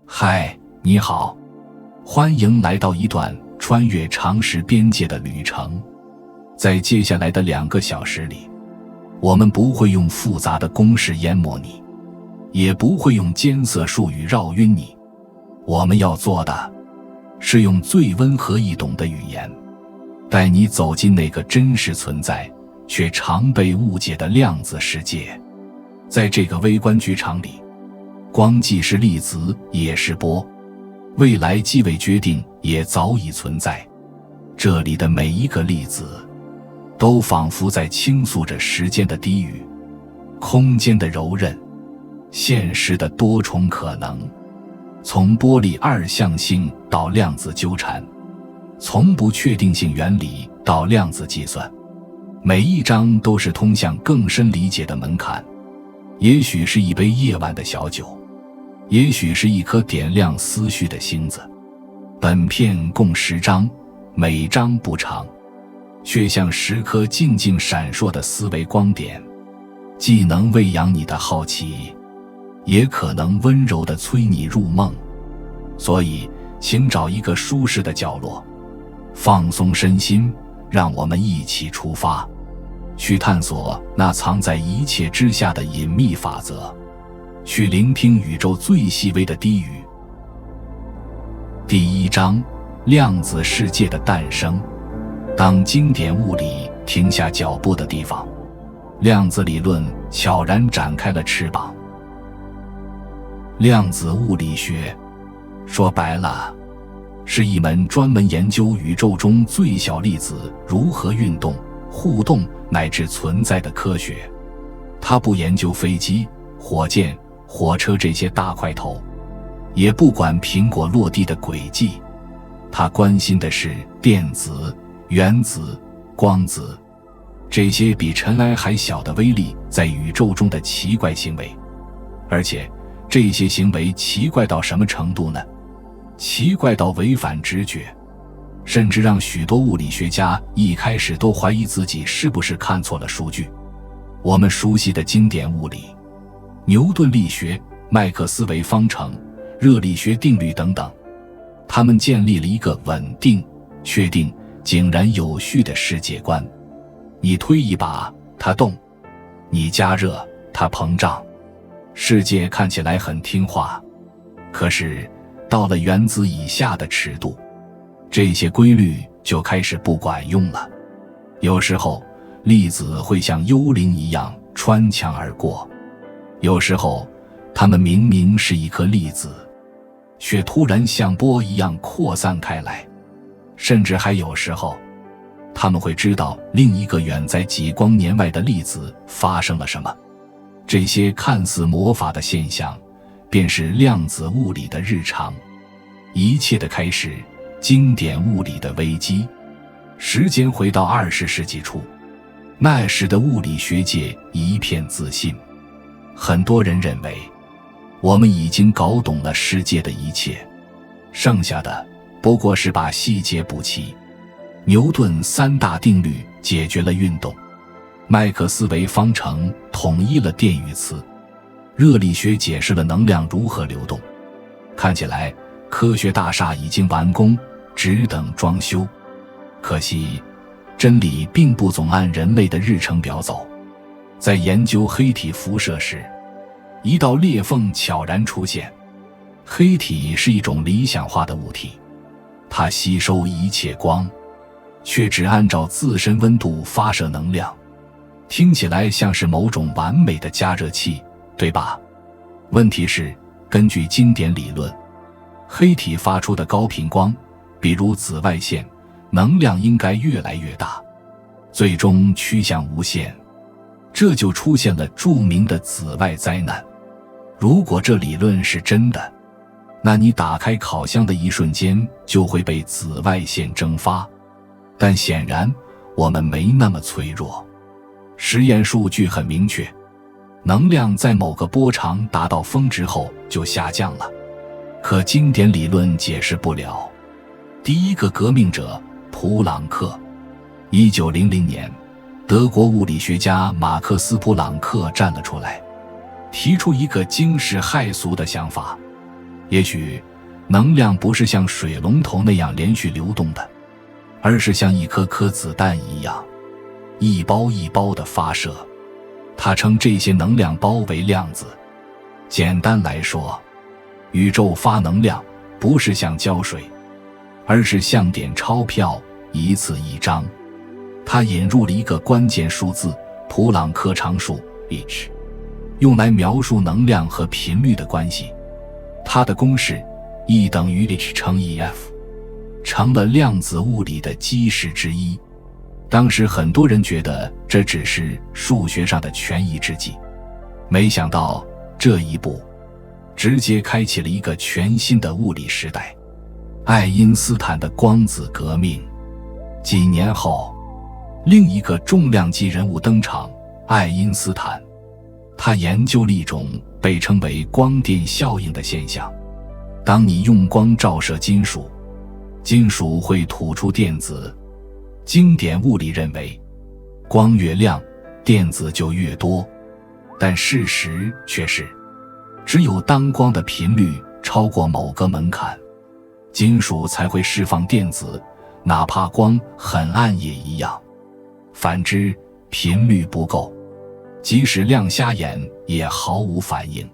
嗨，你好，歡迎來到一段穿越常識邊界的旅程。在接下來的2個小時裡，我們不會用複雜的公式淹沒你，也不會用艱澀術語繞暈你。我們要做的是用最溫和易懂的語言，帶你走進那個真實存在卻常被誤解的量子世界。在這個微觀劇場裡，光既是粒子也是波，未來既未決定也早已存在。這裡的每一個粒子都仿佛在傾訴着時間的低語，空間的柔韌，現實的多重可能。從波粒二象性到量子糾纏，從不確定性原理到量子計算，每一章都是通向更深理解的門檻。也許是一杯夜晚的小酒，也許是一顆點亮思緒的星子。本片共10章，每章不長，卻像10顆靜靜閃爍的思維光點，既能餵養你的好奇，也可能溫柔地催你入夢。所以請找一個舒適的角落，放鬆身心，讓我們一起出發，去探索那藏在一切之下的隱秘法則，去聆聽宇宙最細微的低語。第1章，量子世界的誕生。當經典物理停下腳步的地方，量子理論悄然展開了翅膀。量子物理學說白了，是一門專門研究宇宙中最小粒子如何運動、互動乃至存在的科學。它不研究飛機、火箭、火車這些大塊頭，也不管蘋果落地的軌跡，它關心的是電子、原子、光子，這些比塵埃還小的微粒在宇宙中的奇怪行為。而且這些行為奇怪到什麼程度呢？奇怪到違反直覺，甚至讓許多物理學家一開始都懷疑自己是不是看錯了數據。我們熟悉的經典物理，牛頓力學、麥克斯韋方程、熱力學定律等等，他們建立了一個穩定、確定、井然有序的世界觀。你推一把，它動；你加熱，它膨脹。世界看起來很聽話，可是到了原子以下的尺度，這些規律就開始不管用了。有時候粒子會像幽靈一樣穿牆而過，有時候它們明明是一顆粒子，卻突然像波一樣擴散開來，甚至還有時候它們會知道另一個遠在幾光年外的粒子發生了什麼。這些看似魔法的現象，便是量子物理的日常。一切的開始，經典物理的危機。時間回到20世紀初，那時的物理學界一片自信，很多人認為我們已經搞懂了世界的一切，剩下的不過是把細節補齊。牛頓3大定律解決了運動，麥克斯韋方程統一了電與磁，熱力學解釋了能量如何流動。看起來科學大廈已經完工，只等裝修。可惜真理並不總按人類的日程表走。在研究黑體輻射時，一道裂縫悄然出現。黑體是一種理想化的物體，它吸收一切光，卻只按照自身溫度發射能量，聽起來像是某種完美的加熱器，对吧？問題是，根據經典理論，黑體發出的高頻光，比如紫外線，能量應該越來越大，最終趨向無限。這就出現了著名的紫外災難。如果這理論是真的，那你打開烤箱的一瞬間就會被紫外線蒸發。但顯然我們沒那麼脆弱。實驗數據很明確，能量在某個波長達到峰值後就下降了。可經典理論解釋不了。第一個革命者普朗克，1900年，德國物理學家馬克思·普朗克站了出來，提出一個驚世骇俗的想法：也許能量不是像水龙頭那樣連續流動的，而是像一顆顆子彈一樣，一包一包的發射。他稱这些能量包為量子。简单来说，宇宙发能量不是像胶水，而是像点鈔票，一次一张。他引入了一个關鍵數字普朗克常數 h， 用來描述能量和頻率的關係。它的公式 E 等於 h 乘以 F， 成了量子物理的基石之一。當時很多人覺得這只是數學上的權宜之計，沒想到這一步直接開啟了一個全新的物理時代——愛因斯坦的光子革命。幾年後，另一個重量級人物登場——愛因斯坦。他研究了一種被稱為光電效應的現象。當你用光照射金屬，金屬會吐出電子。經典物理認為，光越亮，電子就越多。但事實卻是，只有當光的頻率超過某個門檻，金屬才會釋放電子，哪怕光很暗也一樣。反之，頻率不夠，即使亮瞎眼也毫無反應。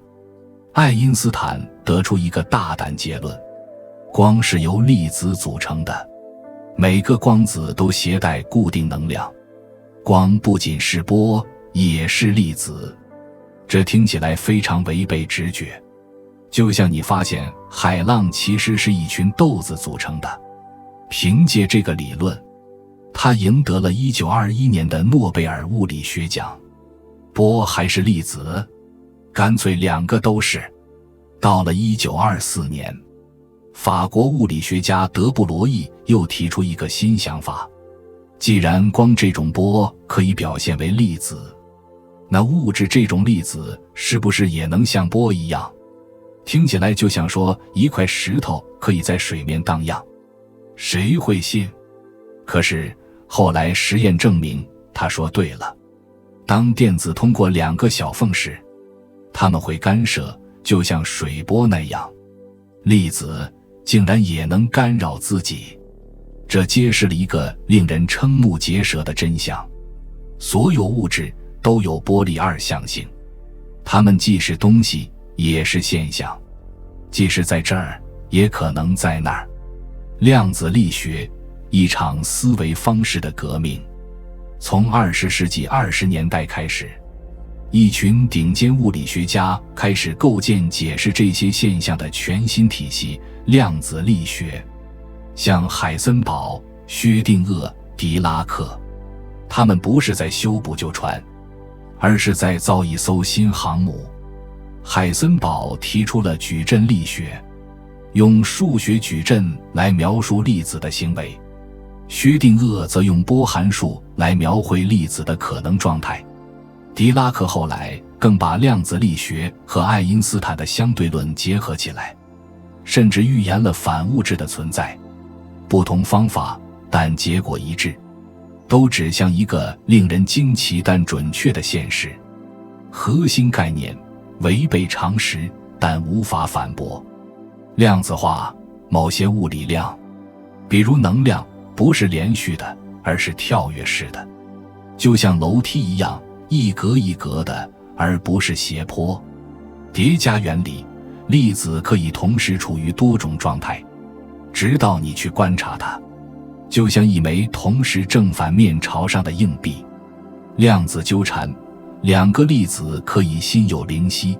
愛因斯坦得出一個大膽結論：光是由粒子組成的，每個光子都攜帶固定能量。光不僅是波，也是粒子。這聽起來非常違背直覺，就像你發現海浪其實是一群豆子組成的。憑借這個理論，他贏得了1921年的諾貝爾物理學獎。波還是粒子？乾脆兩個都是。到了1924年，法國物理學家德布羅意又提出一個新想法：既然光這種波可以表現為粒子，那物質這種粒子是不是也能像波一樣？聽起來就像說一塊石頭可以在水面蕩漾，誰會信？可是後來實驗證明他說對了。當電子通過兩個小縫時，它們會干涉，就像水波那樣。粒子竟然也能干擾自己，這揭示了一個令人瞠目結舌的真相：所有物質都有波粒二象性，它們既是東西，也是現象，既是在這兒，也可能在那兒。量子力學，一場思維方式的革命。從20世紀20年代開始，一群頂尖物理學家開始構建解釋這些現象的全新體系——量子力學。像海森堡、薛定諤、狄拉克，他們不是在修補舊船，而是在造一艘新航母。海森堡提出了矩陣力學，用數學矩陣來描述粒子的行為；薛定諤則用波函數來描繪粒子的可能狀態。狄拉克後來更把量子力學和愛因斯坦的相對論結合起來，甚至預言了反物質的存在。不同方法，但結果一致，都指向一個令人驚奇但準確的現實：核心概念違背常識，但無法反駁。量子化某些物理量，比如能量，不是連續的，而是跳躍式的，就像樓梯一樣，一格一格的，而不是斜坡。疊加原理，粒子可以同時處於多種狀態，直到你去觀察它，就像一枚同時正反面朝上的硬幣。量子糾纏，兩個粒子可以心有靈犀，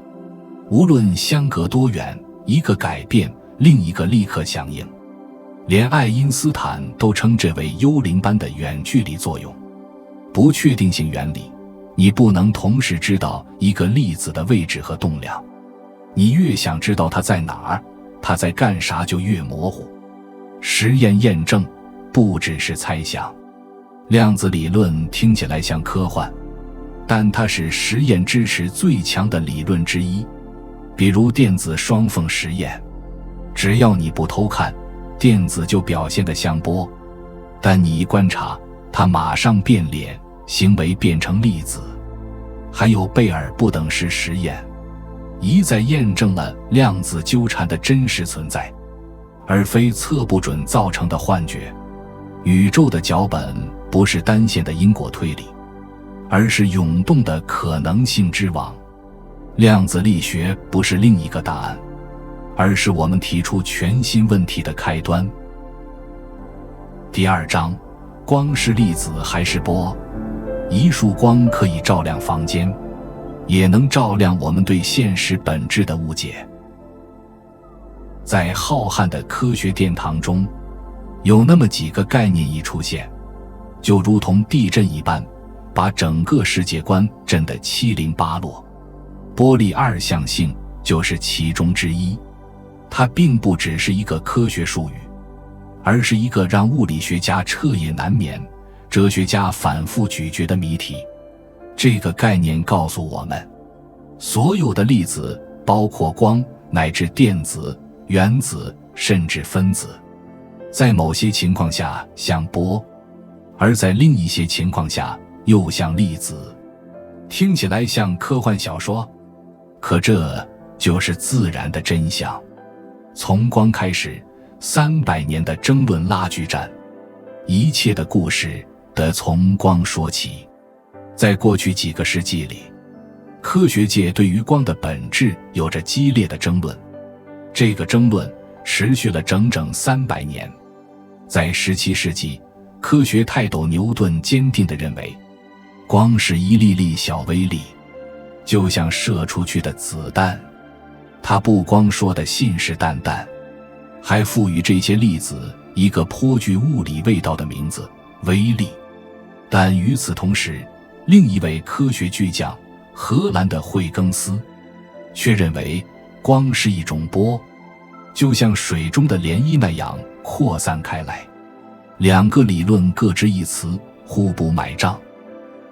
無論相隔多遠，一個改變，另一個立刻響應。連愛因斯坦都稱這為幽靈般的遠距離作用。不確定性原理，你不能同時知道一個粒子的位置和動量，你越想知道它在哪兒，它在幹啥就越模糊。實驗驗證，不只是猜想。量子理論聽起來像科幻，但它是實驗支持最強的理論之一。比如電子雙縫實驗，只要你不偷看，電子就表現得像波，但你一觀察，它馬上變臉，行為變成粒子。還有貝爾不等式實驗，一再驗證了量子糾纏的真實存在，而非測不準造成的幻覺。宇宙的腳本不是單線的因果推理，而是湧動的可能性之網。量子力學不是另一個答案，而是我們提出全新問題的開端。第2章，光是粒子還是波？一束光可以照亮房間，也能照亮我們對現實本質的誤解。在浩瀚的科學殿堂中，有那么幾個概念一出現，就如同地震一般，把整個世界觀震得七零八落。波粒二象性就是其中之一，它並不只是一個科學術語，而是一個讓物理學家徹夜難眠、哲學家反覆咀嚼的謎題。這個概念告訴我們，所有的粒子，包括光乃至電子、原子甚至分子，在某些情況下像波，而在另一些情況下又像粒子。听起來像科幻小說，可這就是自然的真相。從光開始，300年的爭論拉鋸戰，一切的故事得從光說起。在過去幾個世紀裡，科學界對於光的本質有着激烈的爭論。這個爭論持續了整整300年。在17世紀，科學泰斗牛頓堅定地認為，光是一粒粒小微粒，就像射出去的子彈。他不光說得信誓旦旦，還賦予這些粒子一個頗具物理味道的名字——微粒。但與此同時，另一位科學巨匠，荷蘭的惠更斯，卻認為光是一種波，就像水中的漣漪那樣擴散開來。兩個理論各執一詞，互不買賬。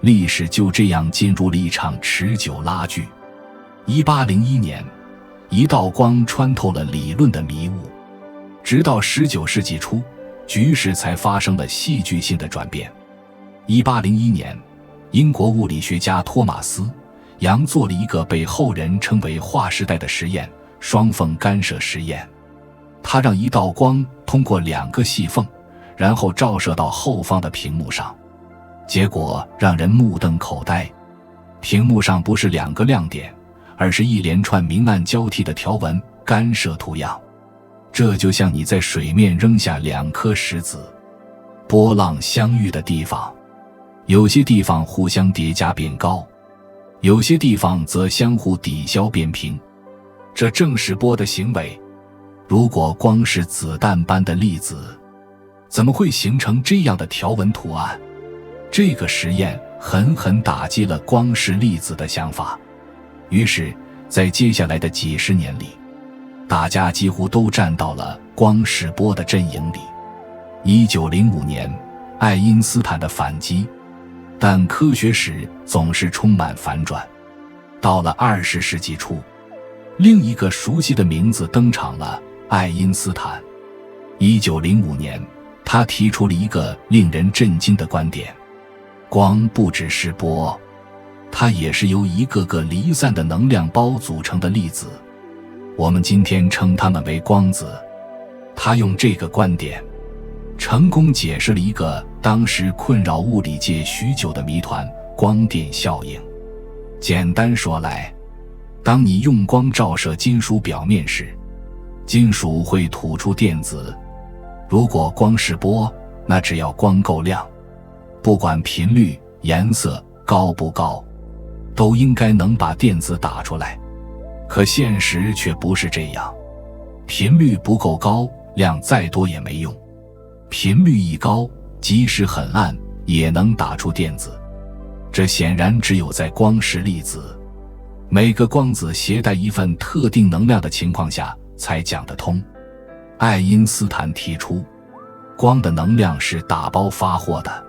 歷史就這樣進入了一場持久拉鋸。1801年，一道光穿透了理論的迷霧。直到19世紀初，局勢才發生了戲劇性的轉變。1801年，英國物理學家托馬斯·楊做了一個被後人稱為劃時代的實驗——雙縫干涉實驗。他讓一道光通過2個細縫，然後照射到後方的屏幕上。結果讓人目瞪口呆，屏幕上不是2個亮點，而是一連串明暗交替的條紋干涉圖樣。這就像你在水面扔下2顆石子，波浪相遇的地方，有些地方互相疊加變高，有些地方則相互抵消變平。這正是波的行為。如果光是子彈般的粒子，怎麼會形成這樣的條紋圖案？這個實驗狠狠打擊了光是粒子的想法。於是，在接下來的幾十年裡，大家幾乎都站到了光是波的陣營裡。1905年，愛因斯坦的反擊，但科學史總是充滿反轉。到了20世紀初，另一個熟悉的名字登場了——愛因斯坦。1905年，他提出了一個令人震驚的觀點：光不只是波，它也是由一個個離散的能量包組成的粒子。我們今天稱它們為光子。他用這個觀點，成功解釋了一個當時困擾物理界許久的謎團——光電效應。簡單說來，當你用光照射金屬表面時，金屬會吐出電子。如果光是波，那只要光夠亮，不管頻率、顏色高不高，都應該能把電子打出來。可現實卻不是這樣，頻率不夠高，量再多也沒用。頻率一高，即使很暗，也能打出電子。這顯然只有在光是粒子，每個光子攜帶一份特定能量的情況下才講得通。愛因斯坦提出，光的能量是打包發貨的，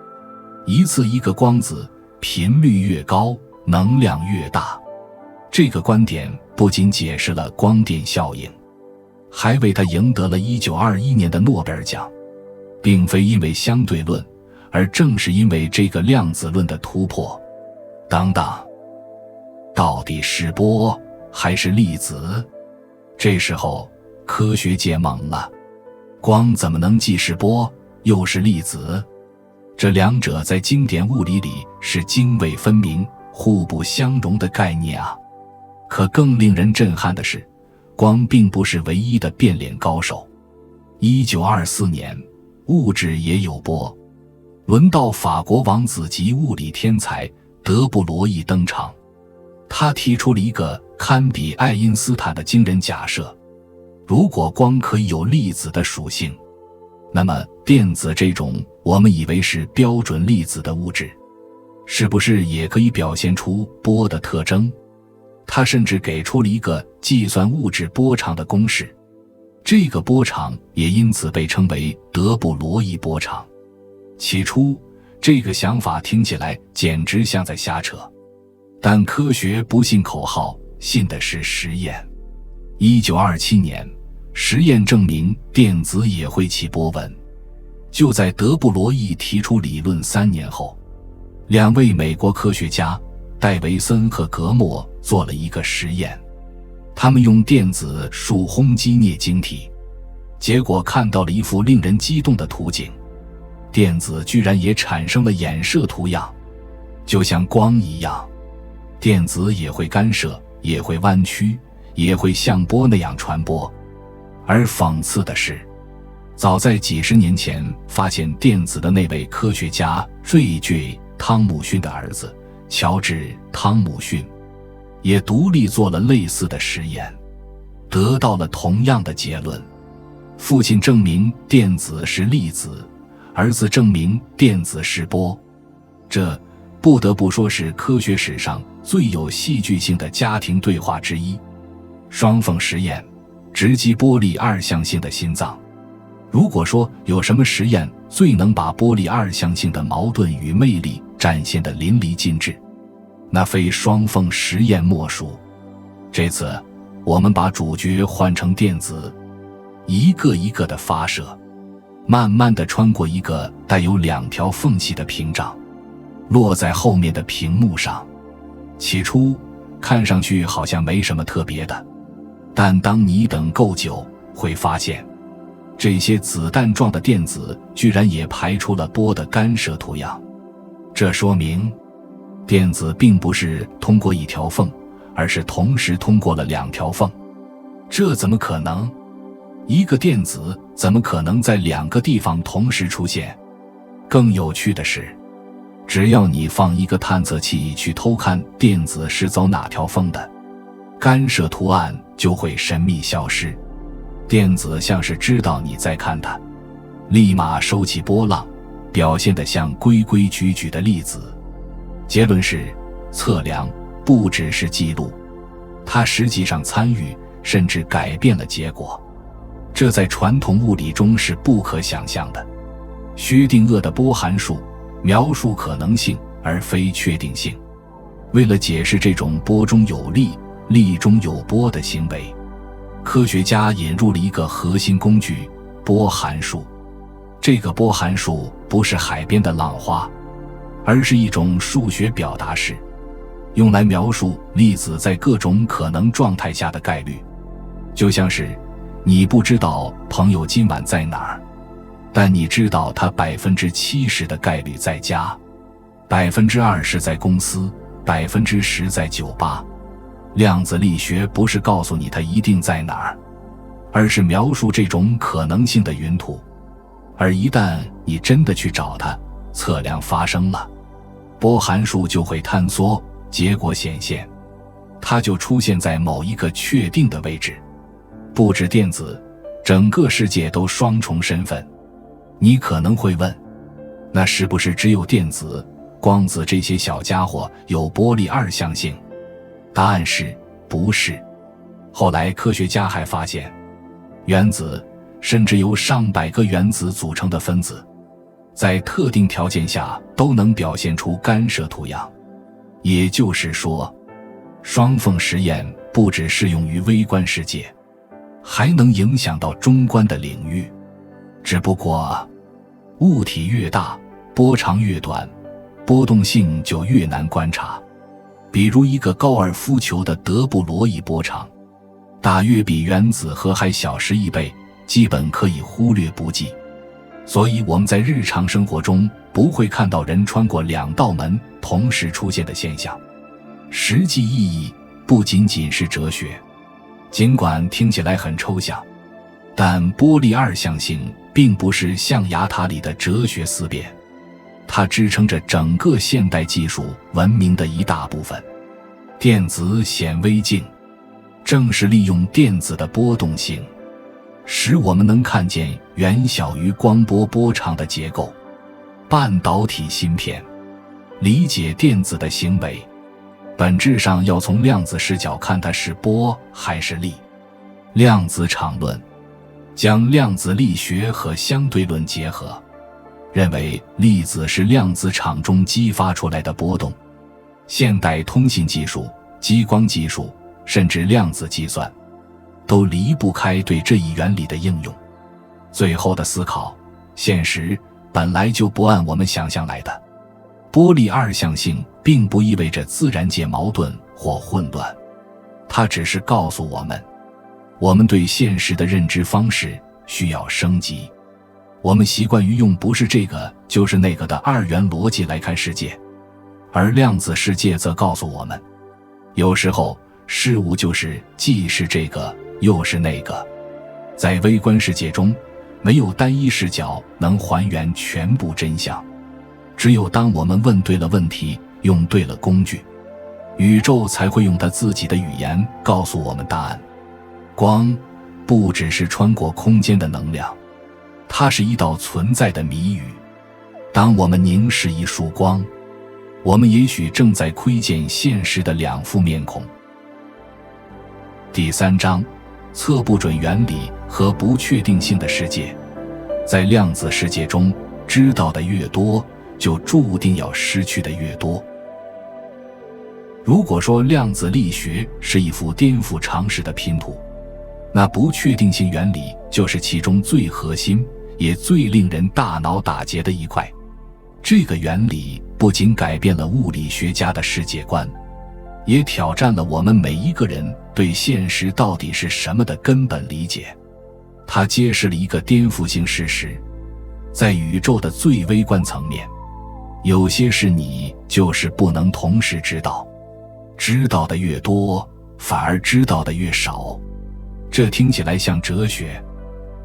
一次一個光子，頻率越高，能量越大。這個觀點不僅解釋了光電效應，還為他贏得了1921年的諾貝爾獎，並非因為相對論，而正是因為這個量子論的突破。等等，到底是波還是粒子？這時候科學界懵了，光怎麼能既是波又是粒子？這兩者在經典物理里是涇渭分明、互不相容的概念啊！可更令人震撼的是，光并不是唯一的变脸高手。1924年，物质也有波，輪到法國王子級物理天才德布羅意登場。他提出了一個堪比愛因斯坦的驚人假設：如果光可以有粒子的屬性，那麼電子這種我們以為是標準粒子的物質，是不是也可以表現出波的特徵？他甚至給出了一個計算物質波長的公式，這個波長也因此被稱為德布羅意波長。起初，這個想法聽起來簡直像在瞎扯，但科學不信口號，信的是實驗。1927年，實驗證明電子也會起波紋。就在德布羅意提出理論3年後，2位美國科學家戴維森和格莫做了一個實驗，他們用電子束轰击镍晶體，結果看到了一幅令人激动的图景，電子居然也產生了衍射圖樣，就像光一樣，電子也會干涉，也會彎曲，也會像波那樣傳播。而諷刺的是，早在幾十年前發現電子的那位科學家瑞吉·湯姆遜的兒子喬治·湯姆遜也獨立做了類似的實驗，得到了同樣的結論。父親證明電子是粒子，兒子證明電子是波。這不得不說是科學史上最有戲劇性的家庭對話之一。雙缝實驗直擊波粒二象性的心臟。如果說有什麼實驗最能把波粒二象性的矛盾與魅力展現得淋漓盡致，那非雙缝實驗莫屬。這次我們把主角換成電子，一個一個的發射，慢慢地穿過一個帶有2條縫隙的屏障，落在後面的屏幕上。起初看上去好像沒什麼特別的，但當你等夠久，會發現這些子彈狀的電子居然也排出了波的干涉图樣。這說明電子並不是通過1條縫，而是同時通過了2條縫。這怎麼可能？一個電子怎麼可能在2個地方同時出現？更有趣的是，只要你放一個探測器去偷看電子是走哪條縫的，干涉圖案就會神秘消失。電子像是知道你在看它，立馬收起波浪，表現得像規規矩矩的粒子。結論是，測量不只是記錄，它實際上參與甚至改變了結果。這在傳統物理中是不可想象的。薛定谔的波函數描述可能性而非確定性。為了解釋這種波中有粒，粒中有波的行為，科學家引入了一個核心工具——波函數。這個波函數不是海邊的浪花，而是一種數學表達式，用來描述粒子在各種可能狀態下的概率。就像是你不知道朋友今晚在哪兒，但你知道他70%的概率在家，20%在公司，10%在酒吧。量子力学不是告訴你它一定在哪兒，而是描述這種可能性的雲圖。而一旦你真的去找它，測量發生了，波函數就會坍縮，結果顯現，它就出現在某一個確定的位置。不止電子，整個世界都雙重身份。你可能会問，那是不是只有電子、光子這些小家伙有波粒二象性？答案是不是。後來科學家還發現，原子甚至由上百個原子組成的分子，在特定条件下都能表現出干涉图樣。也就是說，雙缝實驗不只適用於微觀世界，還能影響到中觀的領域。只不過物體越大，波长越短，波动性就越難觀察。比如一個高爾夫球的德布羅意波长，大約比原子核還小11倍，基本可以忽略不計。所以我們在日常生活中不會看到人穿過2道門同時出現的現象。實際意義不僅僅是哲學，儘管聽起來很抽象，但波粒二象性並不是象牙塔裡的哲學思辨，它支撐着整個現代技術文明的一大部分。電子顯微鏡正是利用電子的波動性，使我們能看見遠小於光波波長的結構。半導體芯片理解電子的行為，本質上要從量子視角看它是波還是力。量子场論將量子力學和相对論結合，認為粒子是量子場中激發出來的波動。現代通信技術、激光技術，甚至量子計算，都離不開對這一原理的應用。最後的思考，現實本來就不按我們想象来的。波粒二象性並不意味着自然界矛盾或混亂，它只是告訴我們，我們對現實的認知方式需要升級。我們習慣於用不是这個就是那個的二元邏輯來看世界，而量子世界則告訴我們，有時候事物就是既是这個又是那個。在微觀世界中，沒有單一視角能還原全部真相，只有當我們問對了問題，用對了工具，宇宙才會用它自己的語言告訴我們答案。光不只是穿過空間的能量，它是一道存在的謎語。當我們凝視一束光，我們也許正在窺見現實的兩副面孔。第3章，測不準原理和不確定性的世界。在量子世界中，知道的越多，就注定要失去的越多。如果說量子力學是一幅顛覆常識的拼圖，那不確定性原理就是其中最核心也最令人大腦打結的一塊。這個原理不僅改變了物理學家的世界觀，也挑戰了我們每一個人對現實到底是什麼的根本理解。它揭示了一個顛覆性事實，在宇宙的最微觀層面，有些事你就是不能同時知道，知道的越多，反而知道的越少。這聽起来像哲學，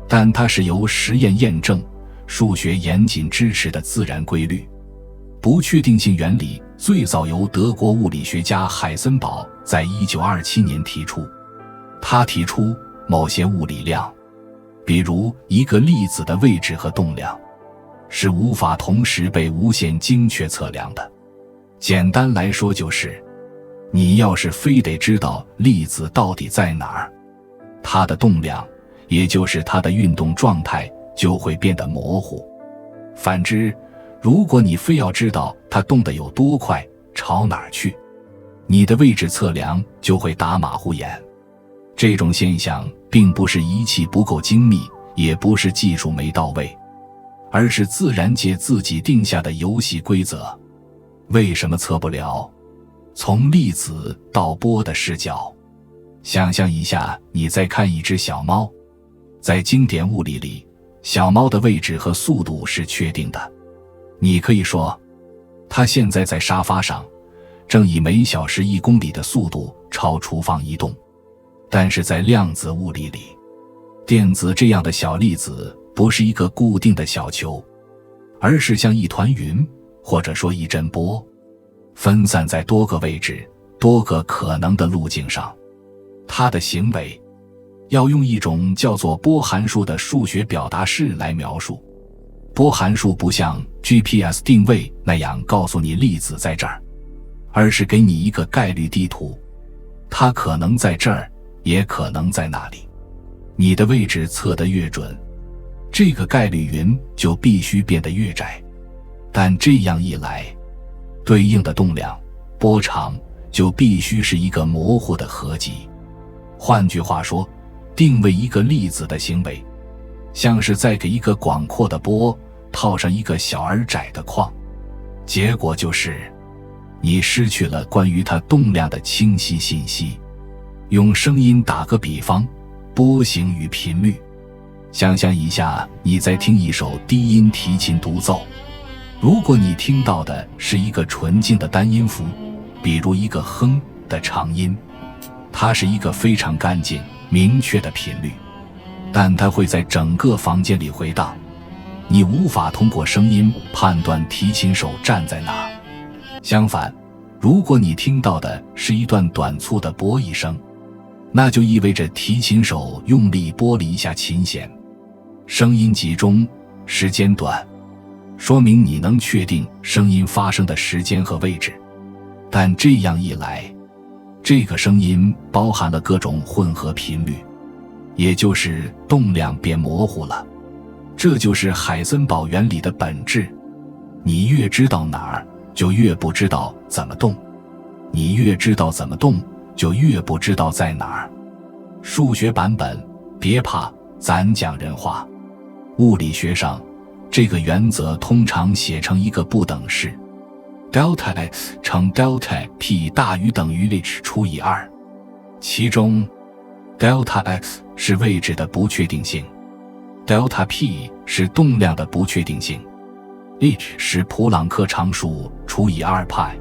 但它是由實驗驗證、數學嚴謹支持的自然規律。不確定性原理最早由德國物理學家海森堡在1927年提出。他提出某些物理量，比如一個粒子的位置和動量，是無法同時被無限精確測量的。簡單來說就是，你要是非得知道粒子到底在哪兒，它的動量，也就是它的運動狀態，就會變得模糊。反之，如果你非要知道它動得有多快，朝哪兒去，你的位置測量就會打馬虎眼。這種現象並不是儀器不夠精密，也不是技術沒到位，而是自然界自己定下的遊戲規則。為什麼測不了？從粒子到波的視角，想象一下，你在看一只小貓。在經典物理裡，小貓的位置和速度是確定的。你可以說，它現在在沙發上，正以每小時1公里的速度朝廚房移動。但是在量子物理裡，電子這樣的小粒子不是一個固定的小球，而是像一團雲，或者說一陣波，分散在多個位置、多個可能的路徑上。它的行为要用一種叫做波函數的數學表達式來描述。波函數不像 GPS 定位那樣告訴你粒子在這兒，而是給你一個概率地圖，它可能在這兒，也可能在那裡。你的位置測得越準，這個概率雲就必須變得越窄。但這樣一來，對應的動量、波長就必須是一個模糊的合集。換句話說，定位一個粒子的行為，像是在給一個廣闊的波套上一個小而窄的框，結果就是你失去了關於它動量的清晰信息。用聲音打個比方，波形與頻率。想象一下，你在聽一首低音提琴獨奏，如果你聽到的是一個純淨的單音符，比如一個哼的長音，它是一個非常乾淨明確的頻率，但它會在整個房間裡回盪，你無法通過聲音判斷提琴手站在哪。相反，如果你聽到的是一段短促的啵一聲，那就意味着提琴手用力拨了一下琴弦，聲音集中，時間短，說明你能確定聲音發生的時間和位置。但這樣一來，這個聲音包含了各種混合頻率，也就是動量變模糊了。這就是海森堡原理的本質。你越知道哪兒，就越不知道怎麼動；你越知道怎麼動，就越不知道在哪兒。數學版本，別怕，咱講人話。物理學上，這個原則通常寫成一個不等式 delta x 乘 delta p 大於等於 h 除以2，其中 delta x 是位置的不確定性， delta p 是動量的不確定性， h 是普朗克常數除以2派，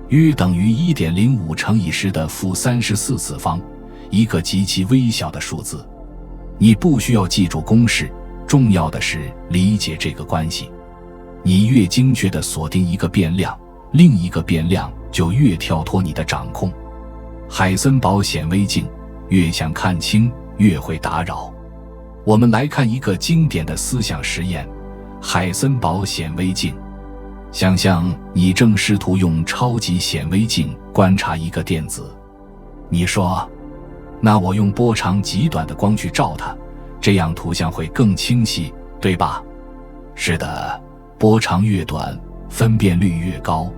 約等於 1.05 乘以10的負34次方，一個極其微小的數字。你不需要記住公式，重要的是理解這個關係。你越精確地鎖定一個變量，另一個變量就越跳脫你的掌控。海森堡顯微鏡，越想看清，越會打擾。我們來看一個經典的思想實驗：海森堡顯微鏡。想象你正試圖用超級顯微鏡觀察一個電子。你說，那我用波長極短的光去照它，這樣圖像會更清晰，對吧？是的，波長越短，分辨率越高，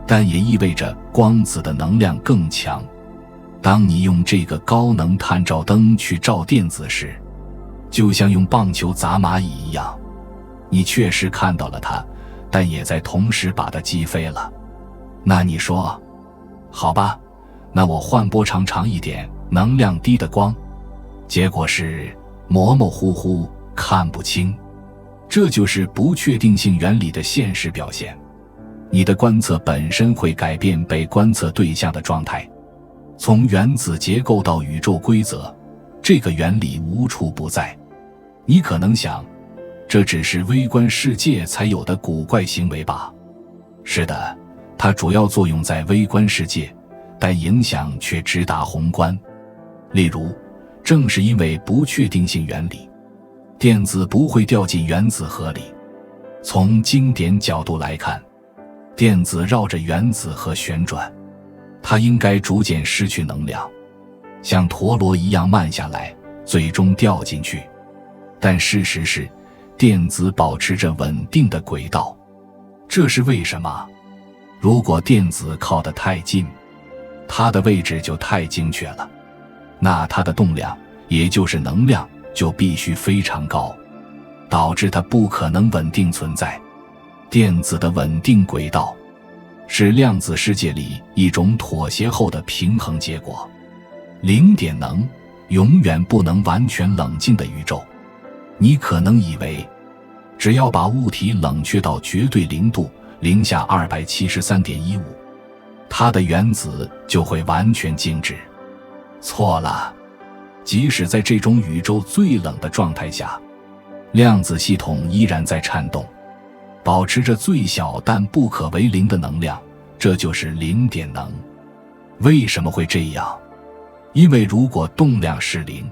但也意味着光子的能量更強。當你用這個高能探照燈去照電子時，就像用棒球砸螞蟻一樣，你確實看到了它，但也在同時把它擊飛了。那你說，好吧，那我換波長長一點，能量低的光，結果是模模糊糊，看不清。這就是不確定性原理的现實表現。你的觀測本身會改變被觀測對象的狀態。從原子結構到宇宙規則，這個原理無處不在。你可能想，這只是微觀世界才有的古怪行為吧？是的，它主要作用在微觀世界，但影響卻直達宏觀。例如，正是因為不確定性原理，電子不會掉進原子核裡。從經典角度來看，電子繞着原子核旋轉，它應該逐漸失去能量，像陀螺一樣慢下來，最終掉進去。但事實是，電子保持着穩定的軌道。這是為什麼？如果電子靠得太近，它的位置就太精確了，那它的動量，也就是能量，就必須非常高，導致它不可能穩定存在。電子的穩定軌道是量子世界裡一種妥協後的平衡結果。零點能永遠不能完全冷靜的宇宙。你可能以為，只要把物體冷卻到絕对0度，零下273.15，它的原子就會完全靜止。錯了，即使在這種宇宙最冷的狀態下，量子系統依然在顫動，保持着最小但不可為零的能量，這就是零點能。為什麼會這樣？因為如果動量是0，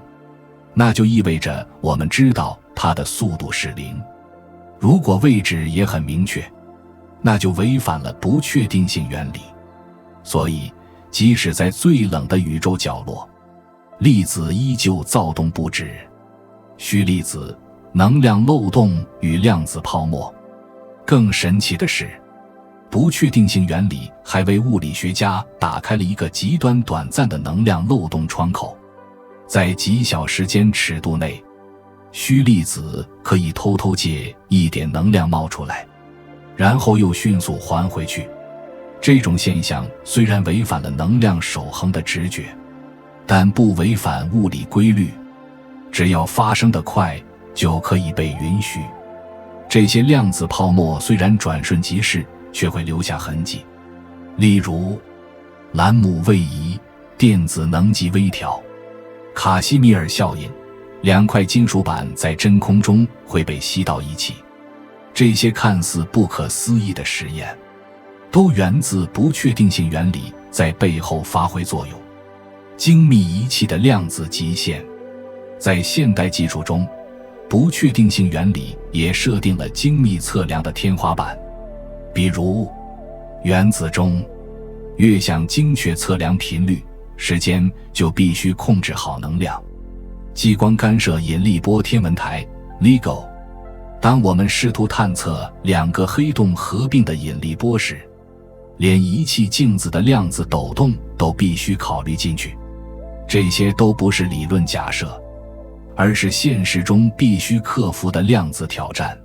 那就意味着我們知道它的速度是0。如果位置也很明確，那就違反了不確定性原理。所以，即使在最冷的宇宙角落，粒子依舊躁動不止。虚粒子、能量漏洞與量子泡沫。更神奇的是，不確定性原理還為物理學家打開了一個極端短暫的能量漏洞窗口。在極小時間尺度內，虚粒子可以偷偷借一點能量冒出來，然後又迅速還回去。這種現象雖然違反了能量守恆的直覺，但不違反物理規律，只要發生得快，就可以被允許。這些量子泡沫雖然轉瞬即逝，卻會留下痕跡。例如，蘭姆位移、電子能级微調、卡西米爾效应，两塊金屬板在真空中會被吸到一起。這些看似不可思議的實驗，都源自不確定性原理在背後發揮作用。精密儀器的量子極限，在現代技術中，不確定性原理也設定了精密測量的天花板。比如，原子鐘越想精確測量頻率、時間，就必須控制好能量。激光干涉引力波天文台 LIGO， 當我們試圖探測兩個黑洞合併的引力波時，連儀器鏡子的量子抖動都必須考慮進去。這些都不是理論假設，而是現實中必須克服的量子挑戰。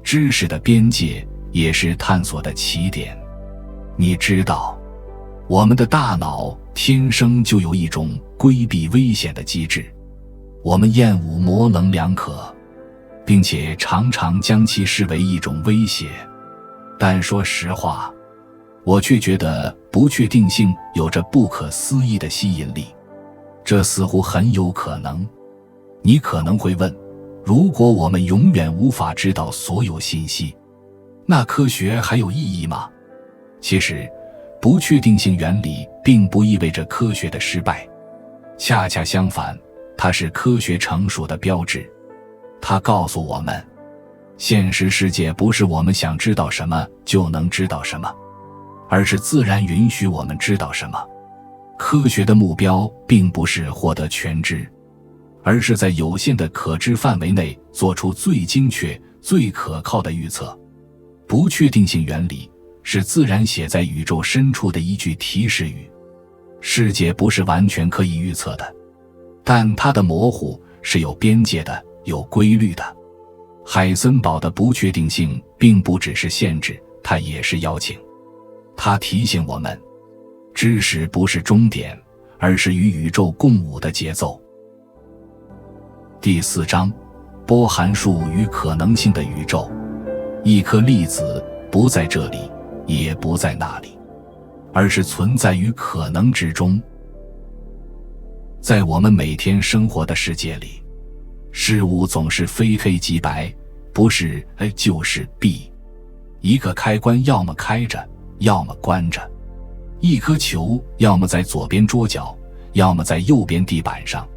知識的邊界也是探索的起點。你知道，我們的大腦天生就有一種規避危險的機制，我們厭惡模棱兩可，並且常常將其視為一種威脅。但說實話，我卻覺得不確定性有着不可思議的吸引力。這似乎很有可能。你可能會問，如果我們永遠無法知道所有信息，那科學還有意義嗎？其實，不確定性原理並不意味着科學的失敗，恰恰相反，它是科学成熟的標誌。它告訴我們，現實世界不是我們想知道什麼就能知道什麼，而是自然允許我們知道什麼。科学的目標並不是獲得全知，而是在有限的可知範圍內做出最精確、最可靠的預測。不確定性原理是自然寫在宇宙深處的一句提示語。世界不是完全可以預測的，但它的模糊是有邊界的、有規律的。海森堡的不確定性並不只是限制，它也是邀請。它提醒我们，知識不是終點，而是與宇宙共舞的節奏。第4章，波函數與可能性的宇宙。一顆粒子不在這裡，也不在那裡，而是存在於可能之中。在我們每天生活的世界裡，事物總是非黑即白，不是 A 就是 B。一個開關要麼開着，要麼關着。一顆球要麼在左邊桌角，要麼在右邊地板上。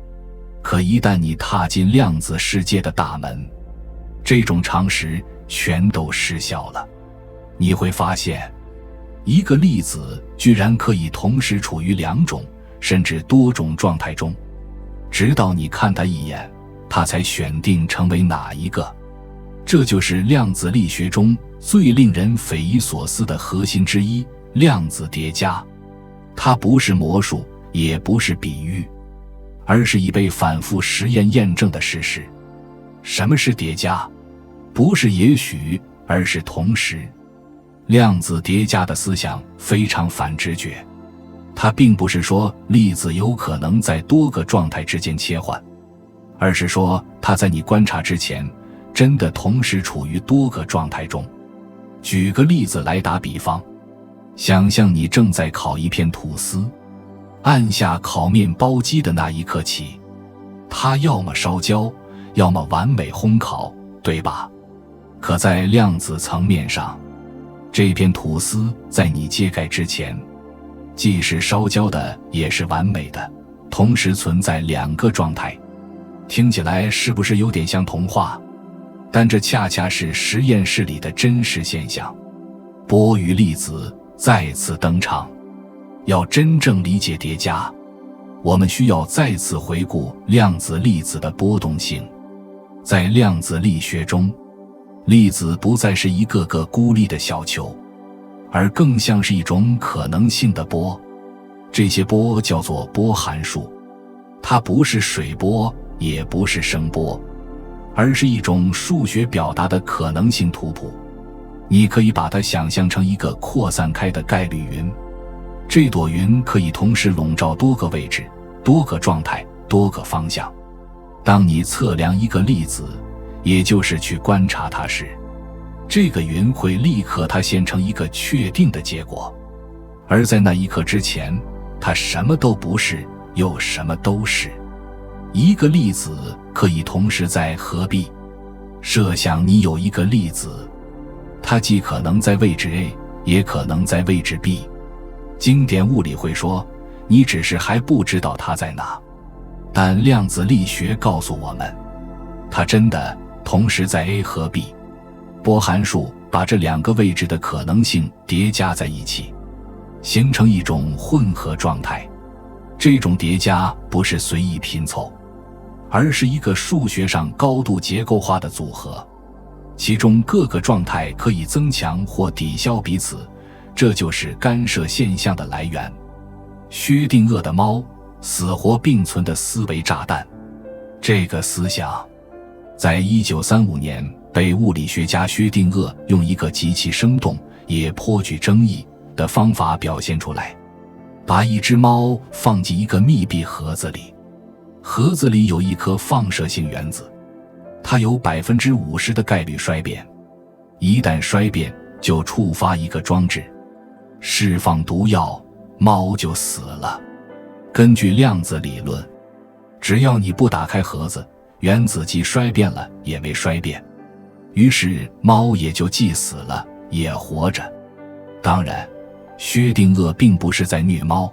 可一旦你踏進量子世界的大門，這種常識全都失效了。你會發現，一個粒子居然可以同時處於2種甚至多種狀態中，直到你看它一眼，它才選定成為哪一個。這就是量子力學中最令人匪夷所思的核心之一，量子疊加。它不是魔術，也不是比喻，而是已被反复實驗驗證的事實。什麼是疊加？不是也許，而是同時。量子疊加的思想非常反直覺，它並不是說粒子有可能在多個狀態之間切換，而是說它在你觀察之前，真的同時處於多個狀態中。舉個例子來打比方，想象你正在烤一片吐司，按下烤面包機的那一刻起，它要麼燒焦，要麼完美烘烤，對吧？可在量子層面上，這片吐司在你揭開之前，既是燒焦的，也是完美的，同時存在2個狀態。聽起來是不是有點像童話？但這恰恰是實驗室裡的真實現象。波與粒子再次登場。要真正理解疊加，我們需要再次回顧量子粒子的波动性。在量子力學中，粒子不再是一个个孤立的小球，而更像是一種可能性的波。這些波叫做波函數，它不是水波，也不是聲波，而是一種數學表達的可能性圖譜。你可以把它想象成一个擴散開的概率雲，這朵雲可以同時籠罩多個位置、多個狀態、多個方向。當你測量一個粒子，也就是去觀察它時，這個雲會立刻它現成一個確定的結果，而在那一刻之前，它什麼都不是，又什麼都是。一個粒子可以同時在何必？設想你有一個粒子，它既可能在位置 A， 也可能在位置 B。經典物理會說，你只是還不知道它在哪，但量子力學告訴我們，它真的同時在 A 和 B。波函數把這兩個位置的可能性疊加在一起，形成一種混合狀態。這種疊加不是隨意拼湊，而是一個數學上高度結構化的組合，其中各個狀態可以增強或抵消彼此，這就是干涉現象的來源。薛定諤的貓，死活並存的思維炸彈。這個思想在1935年被物理學家薛定諤用一個極其生動也頗具爭議的方法表現出來，把一隻貓放進一個密閉盒子裡，盒子裡有一顆放射性原子，它有 50% 的概率衰變，一旦衰變就觸發一個裝置，釋放毒藥，貓就死了。根據量子理論，只要你不打開盒子，原子既衰變了也沒衰變，於是貓也就既死了也活着。當然，薛定諤並不是在虐貓，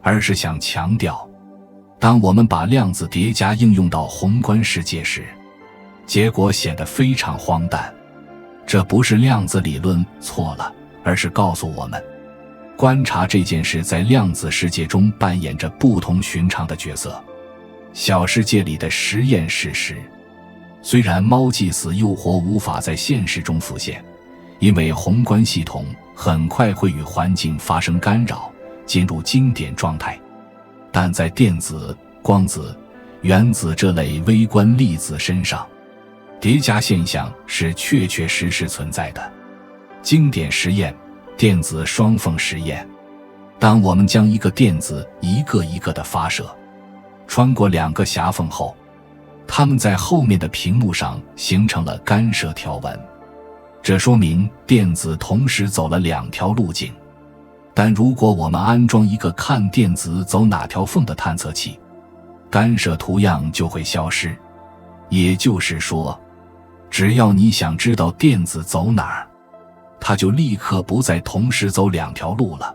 而是想強調，當我們把量子疊加應用到宏觀世界時，結果顯得非常荒誕。這不是量子理論錯了，而是告訴我們，觀察這件事在量子世界中扮演着不同尋常的角色。小世界裡的實驗事實，雖然貓既死又活無法在現實中浮現，因為宏觀系統很快會與環境發生干擾，進入經典狀態，但在電子、光子、原子這類微觀粒子身上，疊加現象是確確實實存在的。經典實驗，電子雙縫實驗。當我們將一個電子一個一個的發射，穿過兩個狹縫後，它們在後面的屏幕上形成了干涉條紋。這說明電子同時走了兩條路徑。但如果我們安裝一個看電子走哪條縫的探測器，干涉圖樣就會消失。也就是說，只要你想知道電子走哪兒，它就立刻不再同時走兩條路了。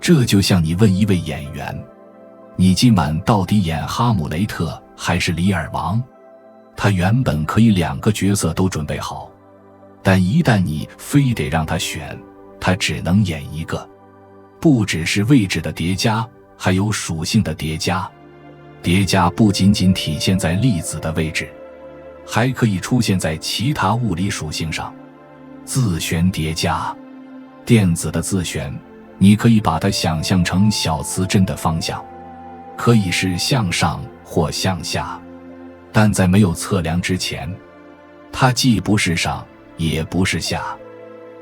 這就像你問一位演員，你今晚到底演哈姆雷特還是李爾王？他原本可以兩個角色都準備好，但一旦你非得讓他選，他只能演一個。不只是位置的疊加，還有屬性的疊加。疊加不僅僅體現在粒子的位置，還可以出現在其他物理屬性上。自旋疊加，電子的自旋，你可以把它想象成小磁針的方向，可以是向上或向下，但在沒有測量之前，它既不是上也不是下，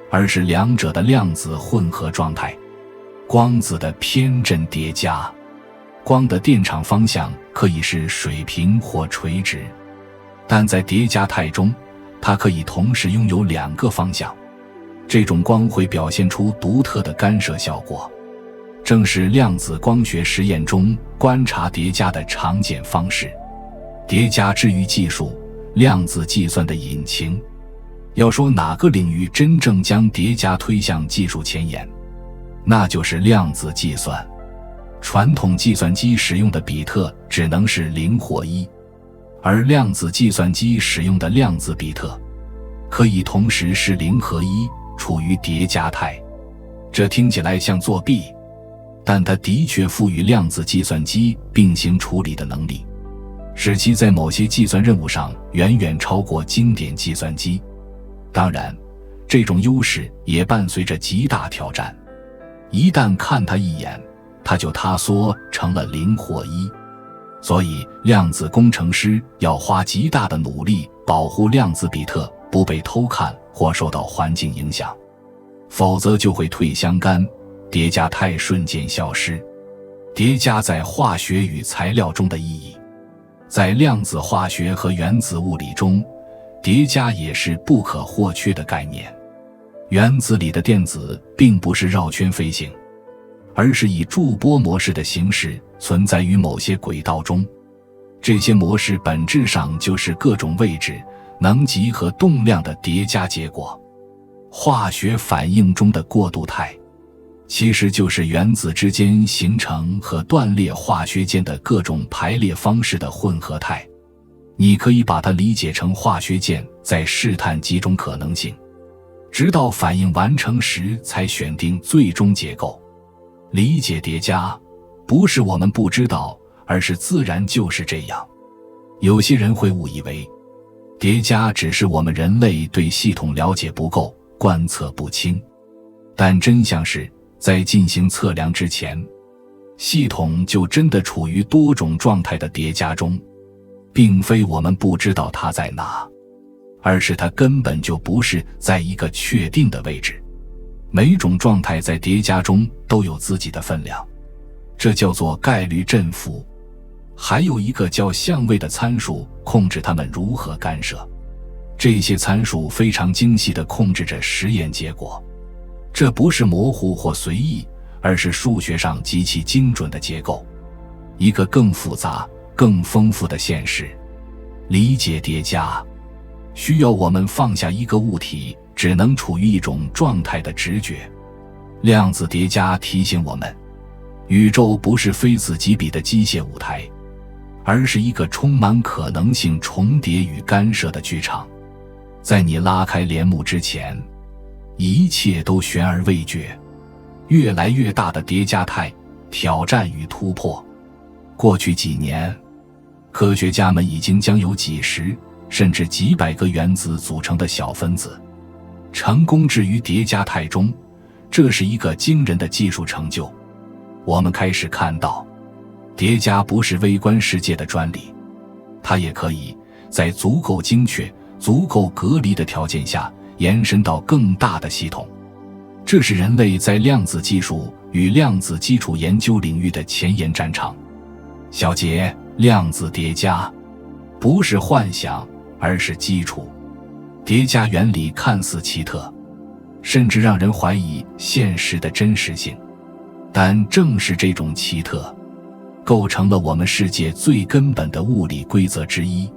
而是兩者的量子混合狀態。光子的偏振疊加，光的電場方向可以是水平或垂直，但在疊加態中，它可以同時擁有兩個方向。這種光會表現出獨特的干涉效果，正是量子光學實驗中觀察疊加的常見方式。疊加之於技術，量子計算的引擎。要說哪個領域真正將疊加推向技術前沿，那就是量子計算。傳統計算機使用的比特只能是0或1，而量子計算機使用的量子比特可以同時是0和1，處於疊加態。這聽起來像作弊，但它的確賦予量子計算機並行處理的能力，使其在某些計算任務上遠遠超過經典計算機。當然，這種優勢也伴隨着極大挑戰。一旦看它一眼，它就塌縮成了0或1。所以量子工程師要花極大的努力保護量子比特不被偷看或受到環境影響，否則就会退相干，疊加態瞬間消失。疊加在化學與材料中的意義，在量子化學和原子物理中，疊加也是不可或缺的概念。原子裡的電子並不是繞圈飛行，而是以驻波模式的形式存在於某些軌道中。這些模式本質上就是各種位置、能級和動量的疊加結果。化學反應中的過渡態，其實就是原子之間形成和斷裂化學間的各種排列方式的混合態。你可以把它理解成化学鍵在試探幾種可能性，直到反應完成時才選定最終結構。理解疊加，不是我們不知道，而是自然就是這樣。有些人會誤以為，疊加只是我們人類對系統了解不夠，觀測不清。但真相是，在進行測量之前，系統就真的處於多種狀態的疊加中，並非我們不知道它在哪，而是它根本就不是在一個確定的位置。每種狀態在疊加中都有自己的分量，這叫做概率振幅。還有一個叫相位的參數控制它們如何干涉。這些參數非常精細地控制着實驗結果，這不是模糊或隨意，而是數學上極其精準的結構。一個更複雜、更豐富的現實。理解疊加，需要我們放下一個物體只能處於一種狀態的直覺。量子疊加提醒我們，宇宙不是非此即彼的機械舞台，而是一個充滿可能性重疊與干涉的劇場。在你拉開簾幕之前，一切都懸而未決。越來越大的疊加態，挑戰與突破。過去幾年，科學家們已經將有幾十甚至幾百個原子組成的小分子成功置於疊加態中，這是一個驚人的技術成就。我們開始看到，疊加不是微觀世界的專利，它也可以在足夠精確、足夠隔離的條件下延伸到更大的系統。這是人類在量子技術與量子基礎研究領域的前沿戰場。小結：量子疊加不是幻想，而是基礎。疊加原理看似奇特，甚至讓人懷疑現實的真實性，但正是這種奇特，構成了我們世界最根本的物理規則之一。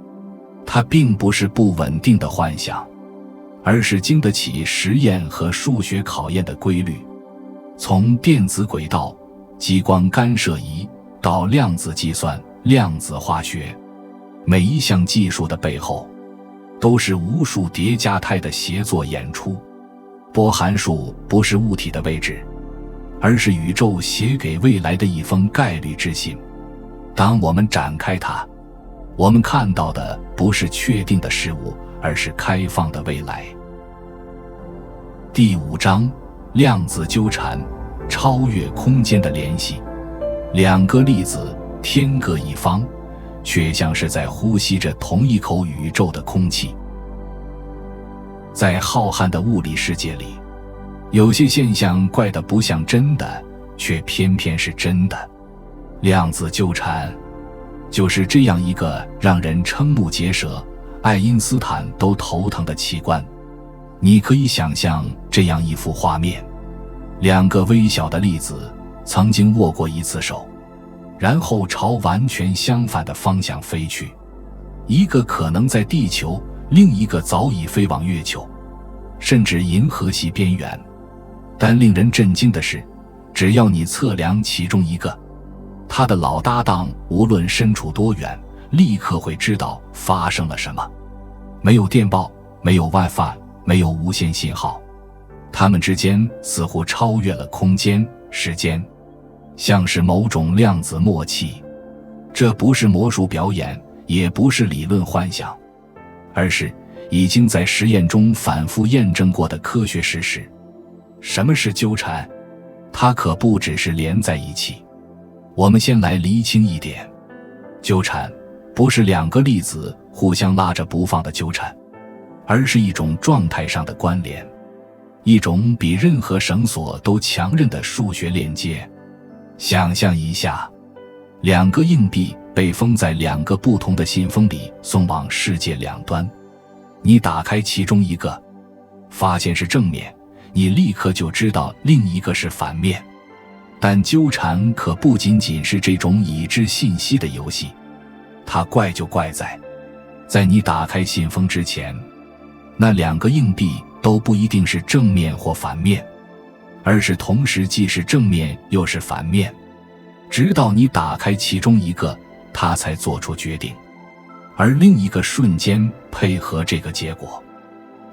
它並不是不穩定的幻想，而是經得起實驗和數學考驗的規律。從電子軌道、激光干涉儀到量子計算、量子化學，每一項技術的背後都是無數疊加态的協作演出。波函數不是物體的位置，而是宇宙寫給未來的一封概率之信。當我們展開它，我們看到的不是確定的事物，而是開放的未來。第5章：量子糾纏，超越空間的聯繫。兩個粒子天各一方，卻像是在呼吸着同一口宇宙的空氣。在浩瀚的物理世界裡，有些現象怪得不像真的，卻偏偏是真的。量子糾纏就是这樣一個讓人瞠目結舌、愛因斯坦都頭疼的奇觀。你可以想象這樣一幅畫面：兩個微小的粒子曾經握過一次手，然後朝完全相反的方向飛去，一個可能在地球，另一個早已飛往月球，甚至银河系邊緣。但令人震驚的是，只要你測量其中一個，他的老搭檔無論身處多遠，立刻會知道發生了什麼。沒有電報，沒有 Wi-Fi， 沒有無線信號，他們之間似乎超越了空間、時間，像是某種量子默契。這不是魔術表演，也不是理論幻想，而是已經在實驗中反覆驗證過的科學事實。什麼是糾纏？它可不只是連在一起。我們先來釐清一點，糾纏不是兩個粒子互相拉着不放的糾纏，而是一種狀態上的關聯，一種比任何繩索都強韌的數學鏈接。想象一下，2個硬幣被封在2個不同的信封裡，送往世界兩端。你打開其中一個，發現是正面，你立刻就知道另一個是反面。但糾纏可不僅僅是這種已知信息的遊戲，它怪就怪在你打開信封之前，那2個硬幣都不一定是正面或反面，而是同時既是正面又是反面，直到你打開其中一個，它才做出決定，而另一個瞬間配合這個結果。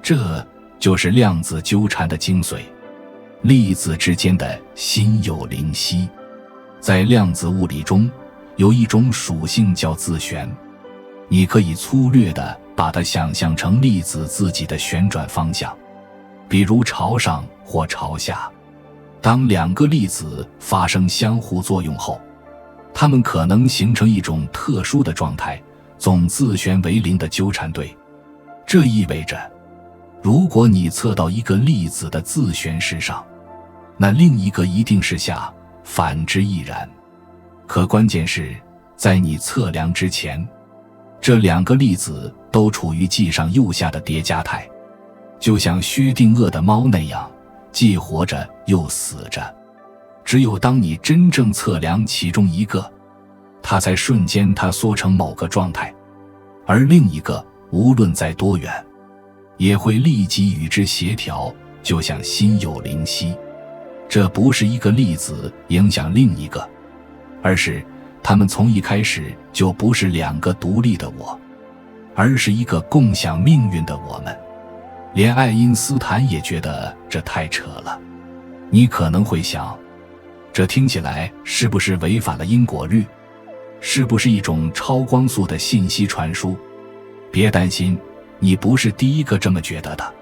這就是量子糾纏的精髓，粒子之間的心有灵犀。在量子物理中，有一種屬性叫自旋，你可以粗略地把它想象成粒子自己的旋轉方向，比如朝上或朝下。當2個粒子發生相互作用後，它們可能形成一種特殊的状態，总自旋为0的纠纏对。这意味着，如果你测到一個粒子的自旋是上，那另一個一定是下，反之亦然。可關鍵是，在你測量之前，這2個粒子都處於既上又下的疊加態，就像薛定諤的貓那樣，既活着又死着。只有當你真正測量其中一個，它才瞬間它縮成某個狀態，而另一個無論在多遠，也會立即與之協調，就像心有靈犀。這不是一個粒子影響另一個，而是它們從一開始就不是2個獨立的我，而是一個共享命運的我們。連愛因斯坦也覺得這太扯了。你可能會想，這聽起來是不是違反了因果律？是不是一種超光速的信息傳輸？別擔心，你不是第一個這麼覺得的。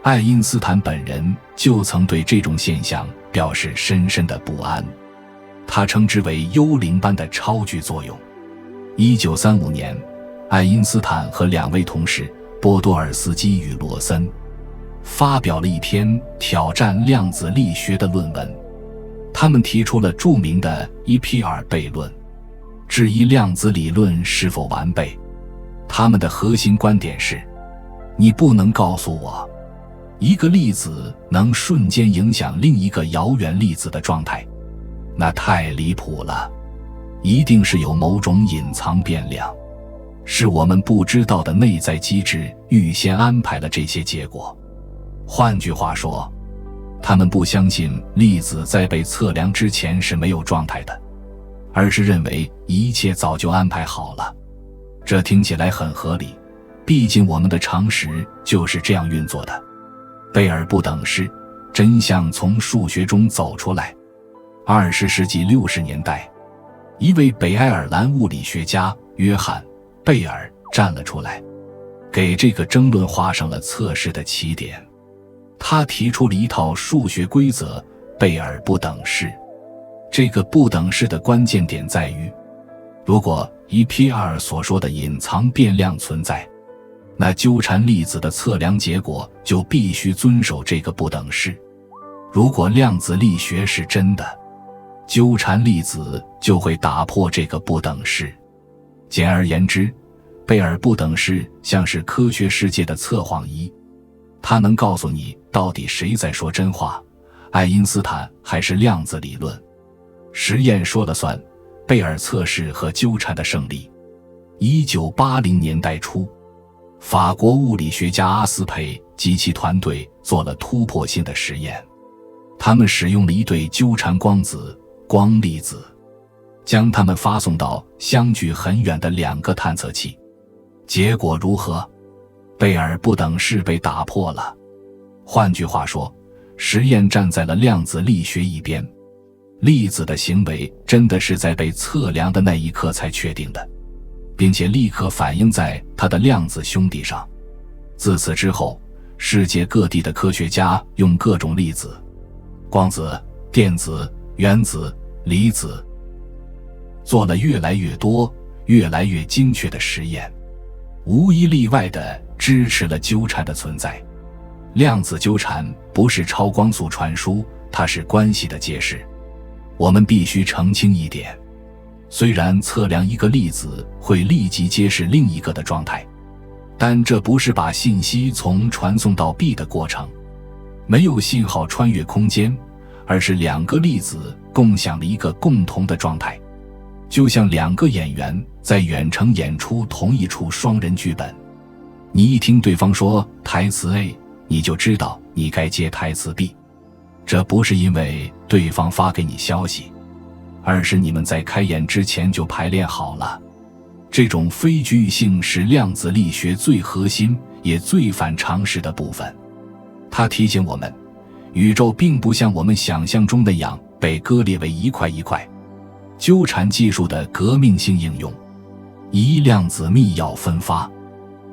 愛因斯坦本人就曾對這種現象表示深深的不安，他稱之為幽靈般的超距作用。1935年，愛因斯坦和2位同事波多爾斯基與羅森發表了一篇挑戰量子力學的論文，他們提出了著名的 EPR 悖論，質疑量子理論是否完備。他們的核心觀點是，你不能告訴我一個粒子能瞬間影響另一個遙遠粒子的狀態，那太離譜了，一定是有某種隱藏變量，是我們不知道的內在機制預先安排了這些結果。換句話說，他們不相信粒子在被測量之前是沒有狀態的，而是認為一切早就安排好了。這聽起來很合理，畢竟我們的常識就是這樣運作的。貝爾不等式，真相從數學中走出來。20世紀60年代，一位北愛爾蘭物理學家約翰·貝爾站了出來，給這個爭論畫上了測試的起點。他提出了一套數學規則——貝爾不等式。這個不等式的關鍵點在於，如果 EPR 所說的隱藏變量存在，那糾纏粒子的測量結果就必須遵守這個不等式。如果量子力學是真的，糾纏粒子就會打破這個不等式。簡而言之，貝爾不等式像是科學世界的測謊儀，它能告訴你到底誰在說真話，愛因斯坦還是量子理論。實驗說了算，貝爾測試和糾纏的勝利。1980年代初，法國物理學家阿斯佩及其團隊做了突破性的實驗，他們使用了一对糾纏光子光粒子，將它們發送到相距很遠的2個探測器。結果如何？貝爾不等式被打破了。換句話說，實驗站在了量子力學一邊，粒子的行為真的是在被測量的那一刻才確定的，並且立刻反映在它的量子兄弟上。自此之後，世界各地的科學家用各種粒子、光子、電子、原子、離子做了越來越多、越來越精確的實驗，無一例外地支持了糾纏的存在。量子糾纏不是超光速傳輸，它是關係的揭示。我們必須澄清一點，雖然測量一個粒子會立即揭示另一個的狀態，但這不是把信息從傳送到 B 的過程，沒有信號穿越空間，而是兩個粒子共享了一個共同的狀態，就像兩個演員在遠程演出同一出雙人劇本。你一聽對方說台詞 A， 你就知道你該接台詞 B， 這不是因為對方發給你消息，而是你們在開演之前就排練好了。這種非局域性是量子力學最核心也最反常識的部分。它提醒我們，宇宙並不像我們想象中那樣被割裂為一塊一塊。糾纏技術的革命性應用，一量子密钥分發。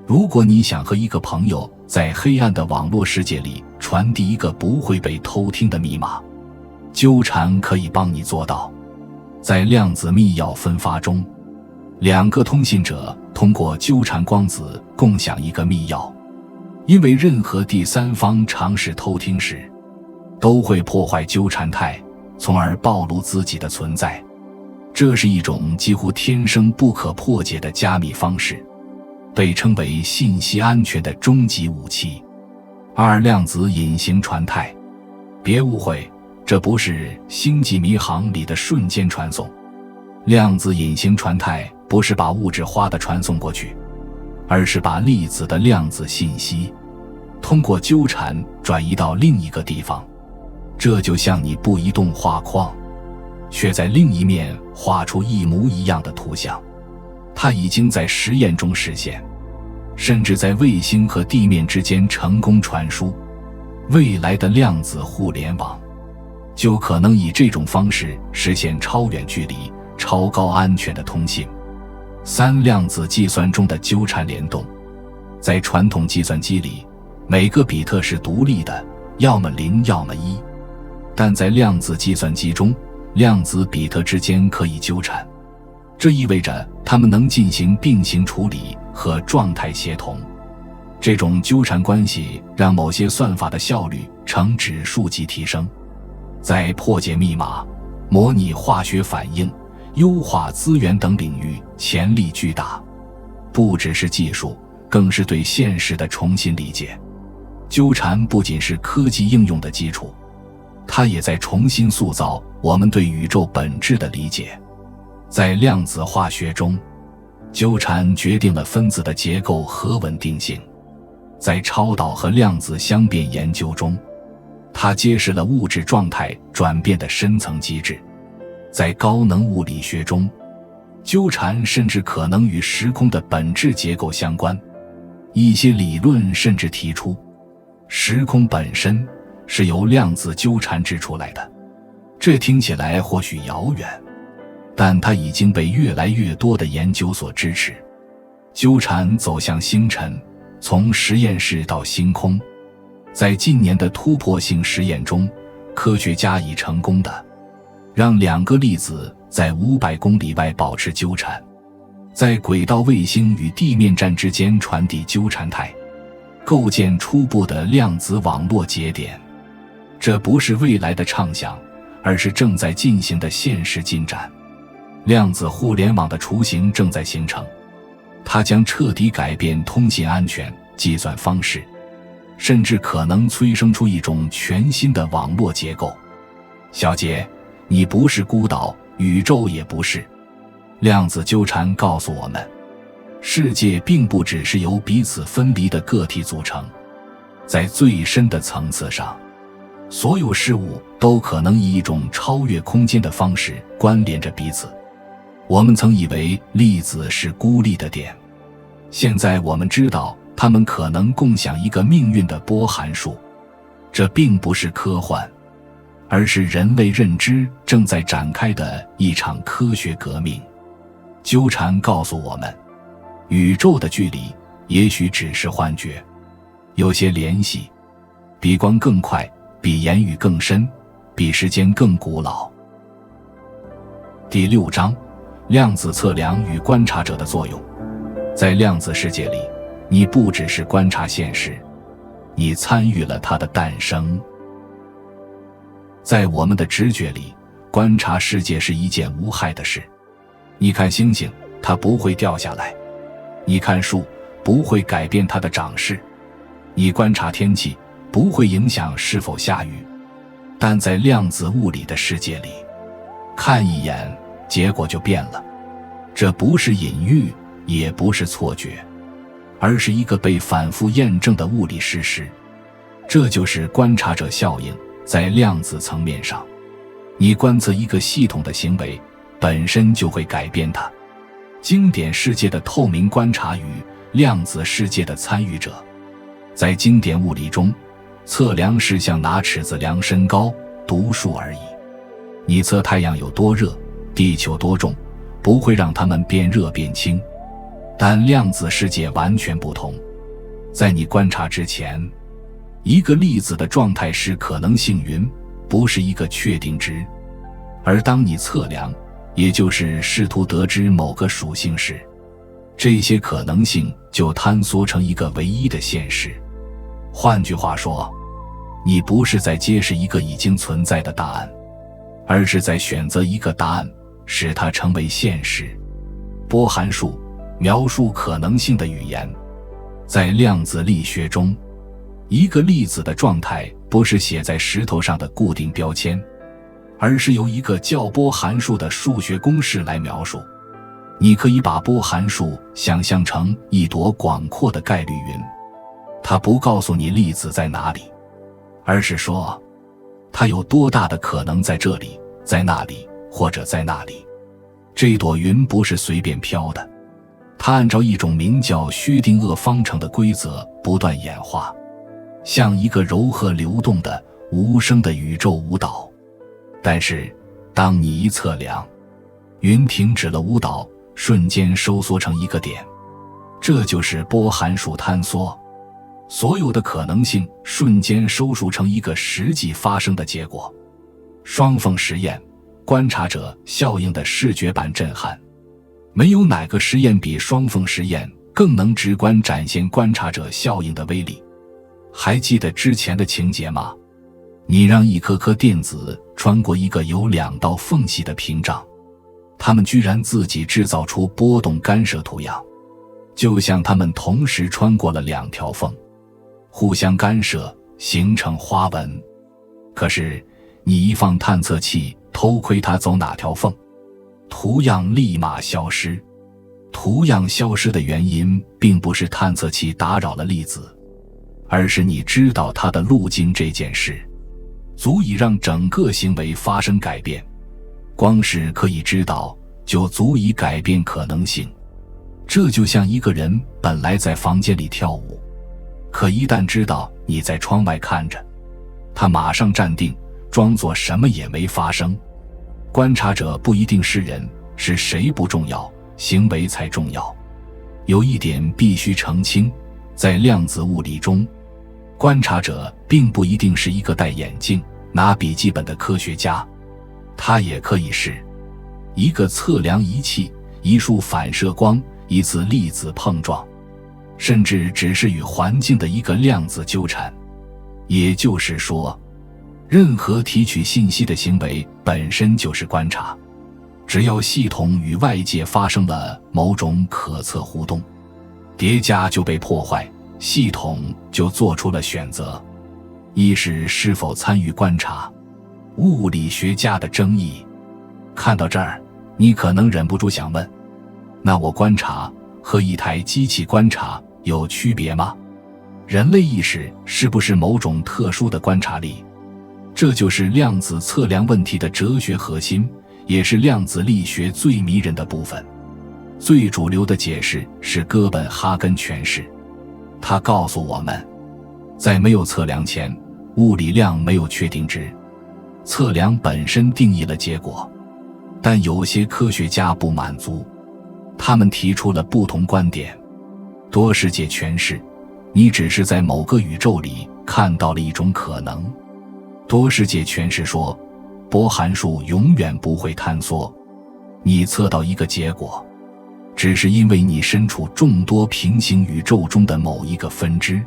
如果你想和一個朋友在黑暗的網絡世界裡傳遞一個不會被偷聽的密碼，糾纏可以幫你做到。在量子密钥分發中，兩個通信者通過糾纏光子共享一個密钥，因為任何第三方嘗試偷聽時，都會破壞糾纏態，從而暴露自己的存在。這是一種幾乎天生不可破解的加密方式，被稱為信息安全的終極武器。二、量子隱形傳態。別誤會，這不是星際迷航裡的瞬間傳送。量子隱形傳態不是把物質化的傳送過去，而是把粒子的量子信息通過糾纏轉移到另一個地方。這就像你不移動畫框，卻在另一面畫出一模一樣的圖像。它已經在實驗中實現，甚至在衛星和地面之間成功傳輸。未來的量子互聯網就可能以这種方式實現超遠距離、超高安全的通信。三、量子計算中的糾纏聯動。在傳統計算機裡，每個比特是獨立的，要麼0，要麼1。但在量子計算機中，量子比特之間可以糾纏，這意味着它們能進行並行處理和狀態協同。這種糾纏關係讓某些算法的效率呈指數級提升。在破解密碼、模擬化學反應、優化資源等領域潛力巨大。不只是技術，更是對現實的重新理解。糾纏不僅是科技應用的基礎，它也在重新塑造我們對宇宙本質的理解。在量子化學中，糾纏決定了分子的結構和穩定性。在超導和量子相變研究中，它揭示了物質狀態轉變的深層機制。在高能物理學中，糾纏甚至可能與時空的本質結構相關。一些理論甚至提出，時空本身是由量子糾纏制出來的。這聽起來或許遙遠，但它已經被越來越多的研究所支持。糾纏走向星辰，從實驗室到星空。在近年的突破性實驗中，科學家已成功的讓兩個粒子在500公里外保持糾纏，在軌道衛星與地面站之間傳遞糾纏態，構建初步的量子網絡節點。這不是未來的暢想，而是正在進行的現實進展。量子互聯網的雛形正在形成，它將徹底改變通信安全、計算方式，甚至可能催生出一種全新的網絡結構。小杰，你不是孤島，宇宙也不是。量子糾纏告訴我們，世界並不只是由彼此分離的個體組成，在最深的層次上，所有事物都可能以一種超越空間的方式關聯着彼此。我們曾以為粒子是孤立的點，現在我們知道它們可能共享一個命運的波函數。這並不是科幻，而是人類認知正在展開的一場科學革命。糾纏告訴我們，宇宙的距離也許只是幻覺，有些聯繫比光更快，比言語更深，比時間更古老。第6章，量子測量與觀察者的作用。在量子世界裡，你不只是觀察現實，你參與了它的誕生。在我們的直覺裡，觀察世界是一件無害的事。你看星星，它不會掉下來；你看樹，不會改變它的長勢；你觀察天氣，不會影響是否下雨。但在量子物理的世界裡，看一眼，結果就變了。這不是隱喻，也不是錯覺，而是一個被反覆驗證的物理事實。這就是觀察者效應。在量子層面上，你觀測一個系統的行為，本身就會改變它。经典世界的透明觀察與量子世界的參與者。在經典物理中，測量是像拿尺子量身高、读數而已。你測太陽有多熱，地球多重，不會讓它們变熱变輕。但量子世界完全不同。在你觀察之前，一個粒子的狀態是可能性云，不是一個確定值。而當你測量，也就是試圖得知某個屬性時，這些可能性就坍縮成一個唯一的現實。換句話說，你不是在揭示一個已經存在的答案，而是在選擇一個答案，使它成為現實。波函數，描述可能性的語言。在量子力學中，一個粒子的狀態不是寫在石頭上的固定標籤，而是由一个叫波函數的數學公式來描述。你可以把波函數想象成一朵廣闊的概率雲，它不告訴你粒子在哪裡，而是說它有多大的可能在這裡，在那裡，或者在那裡。這朵雲不是隨便飄的，它按照一種名叫薛定諤方程的規則不斷演化，像一個柔和流動的無聲的宇宙舞蹈。但是當你一測量，雲停止了舞蹈，瞬間收縮成一個點。這就是波函數坍縮，所有的可能性瞬間收縮成一個實際發生的結果。雙縫實驗，觀察者效應的視覺版震撼。沒有哪個實驗比雙縫實驗更能直觀展現觀察者效應的威力。還記得之前的情節嗎？你讓一顆顆電子穿過一個有2道縫隙的屏障，它們居然自己制造出波動干涉圖樣，就像它們同時穿過了2條縫，互相干涉，形成花紋。可是你一放探測器偷窺它走哪條縫，圖樣立馬消失。圖樣消失的原因並不是探測器打擾了粒子，而是你知道它的路徑這件事，足以讓整個行為發生改變。光是可以知道，就足以改變可能性。這就像一個人本來在房間裡跳舞，可一旦知道你在窗外看着，他馬上站定，裝作什麼也沒發生。觀察者不一定是人，是誰不重要，行為才重要。有一點必須澄清，在量子物理中，觀察者並不一定是一個戴眼鏡、拿筆記本的科學家，他也可以是一個測量儀器、一束反射光、一次粒子碰撞，甚至只是與環境的一個量子糾纏。也就是說，任何提取信息的行為本身就是觀察。只要系統與外界發生了某種可測互動，疊加就被破壞，系統就做出了選擇。一是否參與觀察，物理學家的爭議。看到這兒，你可能忍不住想問，那我觀察和一台機器觀察有區別嗎？人類意識是不是某種特殊的觀察力？這就是量子測量問題的哲學核心，也是量子力學最迷人的部分。最主流的解釋是哥本哈根詮釋，它告訴我們，在沒有測量前，物理量沒有確定值，測量本身定義了結果。但有些科學家不滿足，他們提出了不同觀點。多世界詮釋，你只是在某個宇宙裡看到了一種可能。多世界詮釋說，波函數永遠不會坍縮，你測到一個結果，只是因為你身處眾多平行宇宙中的某一個分支，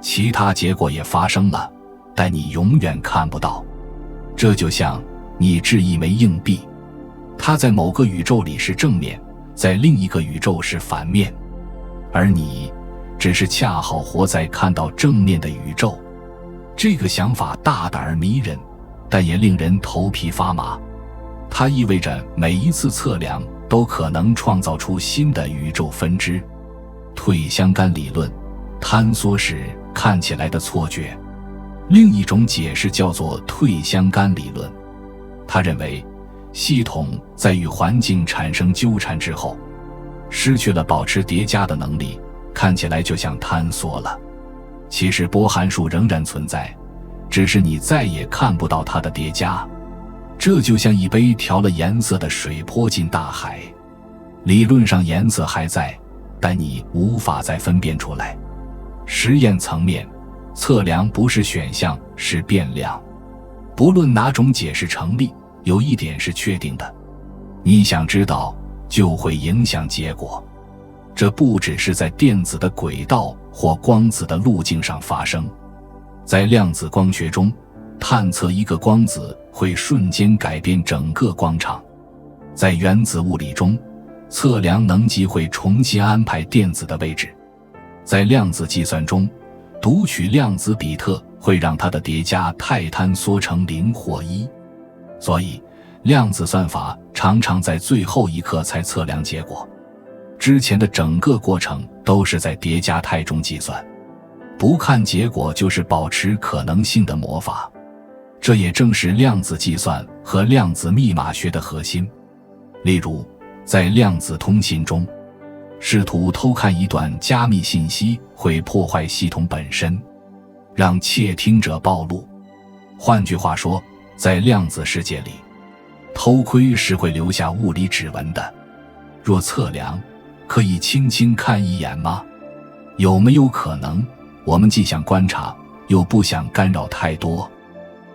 其他結果也發生了，但你永遠看不到。這就像你擲一枚硬幣，它在某個宇宙裡是正面，在另一個宇宙是反面，而你只是恰好活在看到正面的宇宙。這個想法大膽而迷人，但也令人頭皮發麻。它意味着每一次測量都可能創造出新的宇宙分支。退相干理論，坍縮时看起來的錯覺。另一種解釋叫做退相干理論。他認為，系統在與環境產生糾纏之後，失去了保持疊加的能力，看起來就像坍縮了。其實波函數仍然存在，只是你再也看不到它的疊加。這就像一杯調了顏色的水潑進大海，理論上顏色還在，但你無法再分辨出來。實驗層面，測量不是選項，是變量。不論哪種解釋成立，有一點是確定的，你想知道就會影響結果。這不只是在電子的軌道或光子的路徑上發生。在量子光學中，探測一個光子會瞬間改變整個光場。在原子物理中，測量能級會重新安排電子的位置。在量子計算中，讀取量子比特會讓它的疊加態坍縮成0或1。所以，量子算法常常在最後一刻才測量結果。之前的整個過程都是在疊加態中計算，不看結果就是保持可能性的魔法。這也正是量子計算和量子密碼學的核心。例如，在量子通信中，試圖偷看一段加密信息會破壞系統本身，讓竊聽者暴露。換句話說，在量子世界裡，偷窺是會留下物理指紋的。若測量，可以輕輕看一眼嗎？有沒有可能，我們既想觀察，又不想干擾太多？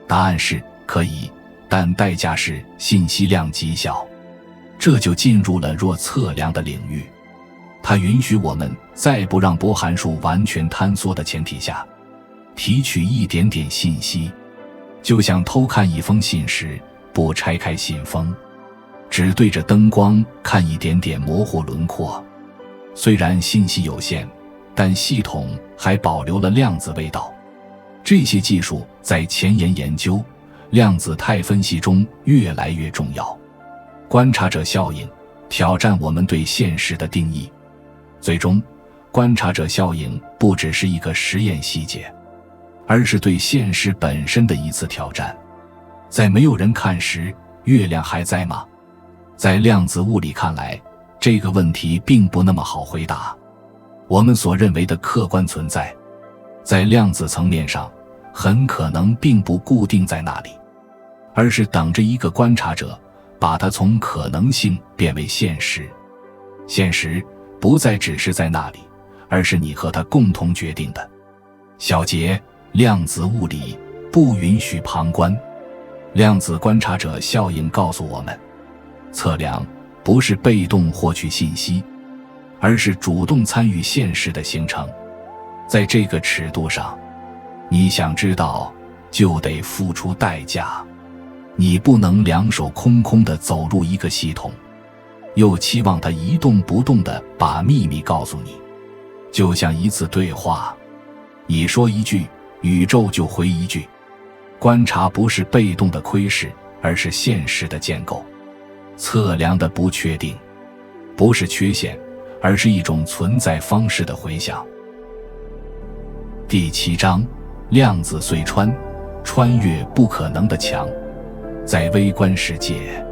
答案是可以，但代價是信息量極小。這就進入了弱測量的領域。它允許我們在不讓波函數完全坍縮的前提下，提取一點點信息，就像偷看一封信時，不拆開信封，只對着燈光看一點點模糊輪廓。雖然信息有限，但系統還保留了量子味道。這些技術在前沿研究、量子態分析中越來越重要。觀察者效應挑戰我們對現實的定義。最終，觀察者效應不只是一個實驗細節，而是對現實本身的一次挑戰。在沒有人看時，月亮還在嗎？在量子物理看來，這個問題並不那麼好回答。我們所認為的客觀存在，在量子層面上很可能並不固定在那裡，而是等着一個觀察者把它從可能性變為現實。現實不再只是在那裡，而是你和它共同決定的。小結：量子物理不允許旁觀。量子觀察者效應告訴我們，測量不是被動獲取信息，而是主動參與現實的形成。在這個尺度上，你想知道，就得付出代價。你不能兩手空空地走入一個系統，又期望它一動不動地把秘密告訴你。就像一次對話，你說一句，宇宙就回一句。觀察不是被動的窺視，而是現實的建構。測量的不確定，不是缺陷，而是一種存在方式的回響。第7章，量子隧穿，穿越不可能的牆。在微觀世界，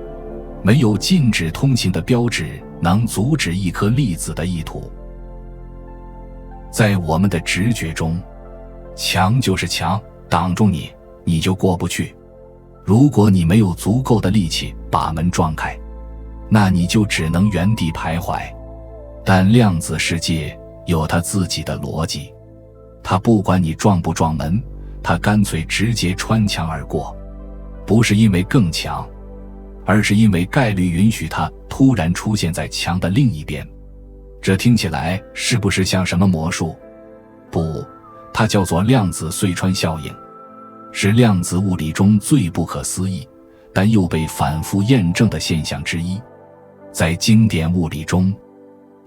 沒有禁止通行的標誌能阻止一顆粒子的意圖。在我們的直覺中，牆就是牆，擋住你，你就過不去。如果你沒有足夠的力氣把門撞開，那你就只能原地徘徊。但量子世界有它自己的逻輯，它不管你撞不撞门，它乾脆直接穿牆而過。不是因為更強，而是因為概率允許它突然出現在牆的另一邊。這聽起來是不是像什麼魔術？不，它叫做量子隧穿效應，是量子物理中最不可思議，但又被反覆驗證的現象之一。在經典物理中，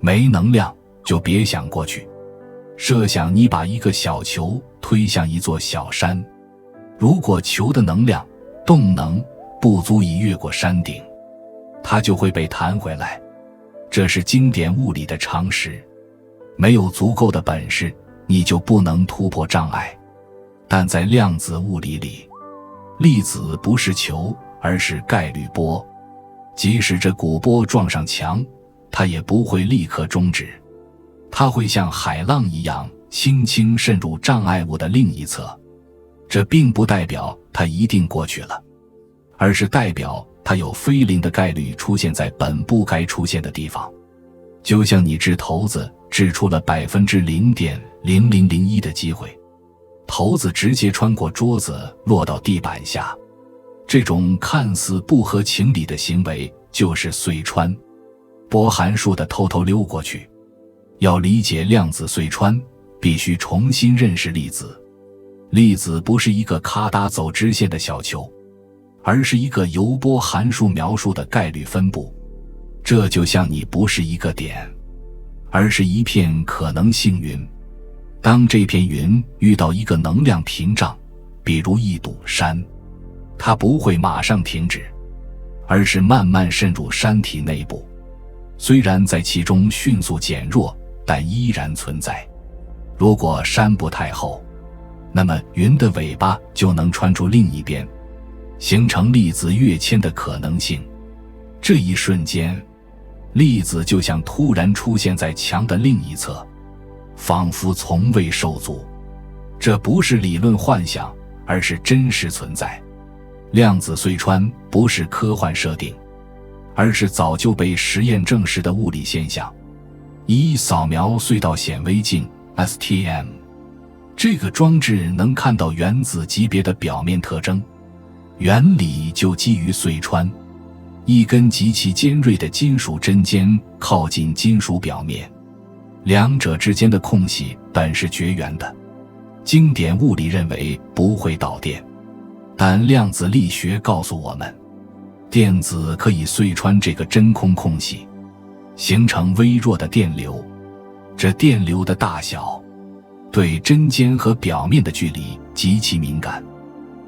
沒能量就別想過去。設想你把一個小球推向一座小山，如果球的能量动能不足以越過山頂，它就會被彈回來。這是經典物理的常識。沒有足夠的本事，你就不能突破障礙。但在量子物理裡，粒子不是球，而是概率波。即使這股波撞上牆，它也不會立刻終止，它會像海浪一樣輕輕滲入障礙物的另一側。這並不代表它一定過去了，而是代表它有非零的概率出現在本不該出現的地方。就像你掷骰子掷出了0.0001%的機會，骰子直接穿過桌子落到地板下。這種看似不合情理的行為就是隧穿，波函數的偷偷溜過去。要理解量子隧穿，必須重新認識粒子。粒子不是一個咔嗒走直線的小球，而是一個由波函數描述的概率分布。這就像你不是一個點，而是一片可能性雲。當這片雲遇到一個能量屏障，比如一堵山，它不會馬上停止，而是慢慢滲入山體內部。雖然在其中迅速減弱，但依然存在。如果山不太厚，那麼雲的尾巴就能穿出另一邊，形成粒子躍遷的可能性。這一瞬間，粒子就像突然出現在牆的另一側，仿佛從未受阻。這不是理論幻想，而是真實存在。量子隧穿不是科幻設定，而是早就被實驗證實的物理現象。以掃描隧道顯微鏡 STM 這個裝置能看到原子級別的表面特徵，原理就基於隧穿。一根極其尖銳的金屬針尖靠近金屬表面，兩者之間的空隙本是绝缘的。经典物理認為不會導電，但量子力學告訴我們，電子可以隧穿這個真空空隙，形成微弱的電流。這電流的大小對針尖和表面的距離極其敏感，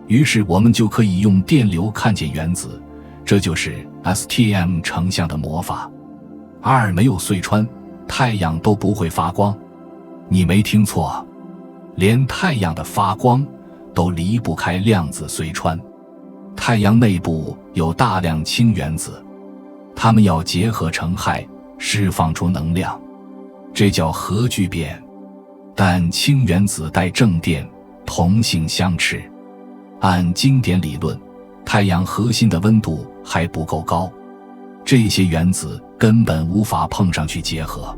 於是我們就可以用電流看見原子。這就是 STM 成像的魔法。没有隧穿，太陽都不會發光。你沒聽錯，連太陽的發光都離不開量子隧穿。太陽內部有大量氫原子，它們要結合成氦，釋放出能量，這叫核聚變。但氫原子帶正電，同性相斥。按經典理論，太陽核心的溫度還不夠高，這些原子根本無法碰上去結合。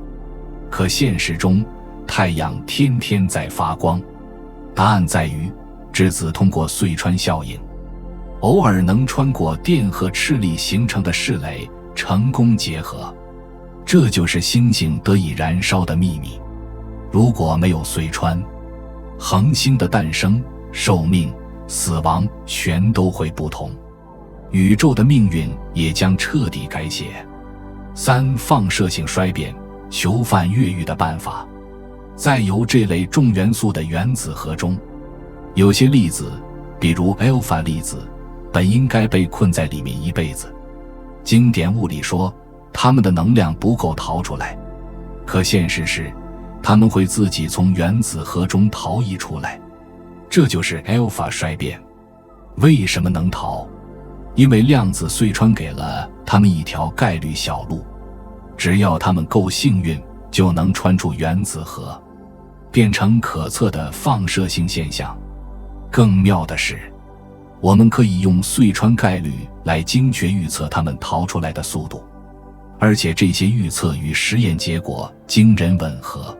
可現實中，太陽天天在發光。答案在於，質子通過隧穿效應，偶爾能穿過電荷斥力形成的室壘，成功結合。這就是星星得以燃燒的秘密。如果沒有隧穿，恆星的誕生、壽命、死亡全都會不同，宇宙的命運也将徹底改寫。放射性衰變，囚犯越獄的辦法。在由這類重元素的原子核中，有些粒子，比如 alpha 粒子，本應該被困在裡面一輩子。經典物理說，它們的能量不夠逃出來，可現實是，它們會自己從原子核中逃逸出來。這就是 alpha 衰變。為什麼能逃？因為量子隧穿給了他們一條概率小路，只要他们夠幸運，就能穿出原子核，变成可測的放射性現象。更妙的是，我們可以用隧穿概率來精確預測他們逃出來的速度，而且這些預測與實驗結果驚人吻合。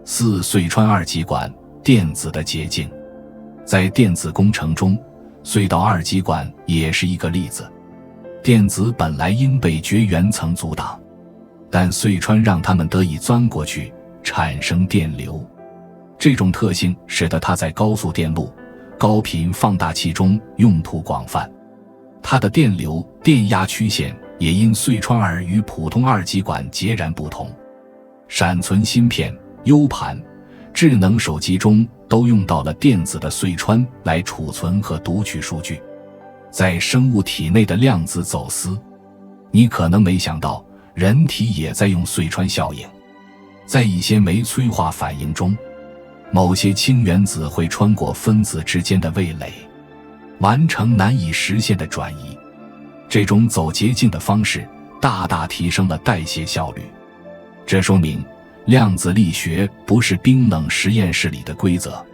隧穿二極管，電子的捷徑。在電子工程中，隧道二極管也是一個例子。電子本來應被絕緣層阻擋，但隧穿讓它們得以鑽過去，產生電流。這種特性使得它在高速電路、高頻放大器中用途廣泛。它的電流、電壓曲線也因隧穿而與普通二极管截然不同。閃存芯片、U 盤、智能手機中都用到了電子的隧穿來儲存和讀取數據。在生物體內的量子走私，你可能沒想到，人體也在用隧穿效應。在一些酶催化反應中，某些氢原子會穿過分子之間的位垒，完成難以實現的轉移。這種走捷徑的方式大大提升了代謝效率。這說明量子力學不是冰冷實驗室裡的規則，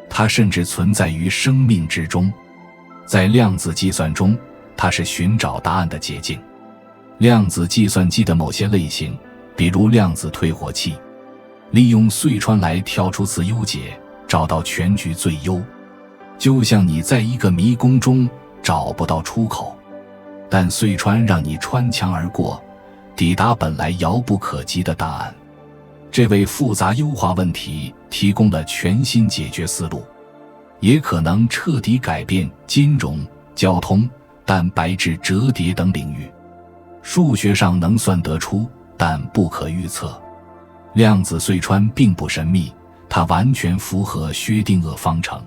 它甚至存在於生命之中。在量子計算中，它是尋找答案的捷徑。量子計算機的某些類型，比如量子退火器，利用隧穿來跳出次優解，找到全局最優。就像你在一個迷宮中找不到出口，但隧穿讓你穿牆而過，抵達本來遙不可及的答案。這為複雜優化問題提供了全新解決思路，也可能徹底改變金融、交通、蛋白質折疊等領域。數學上能算得出，但不可預測。量子隧穿並不神秘，它完全符合薛定諤方程。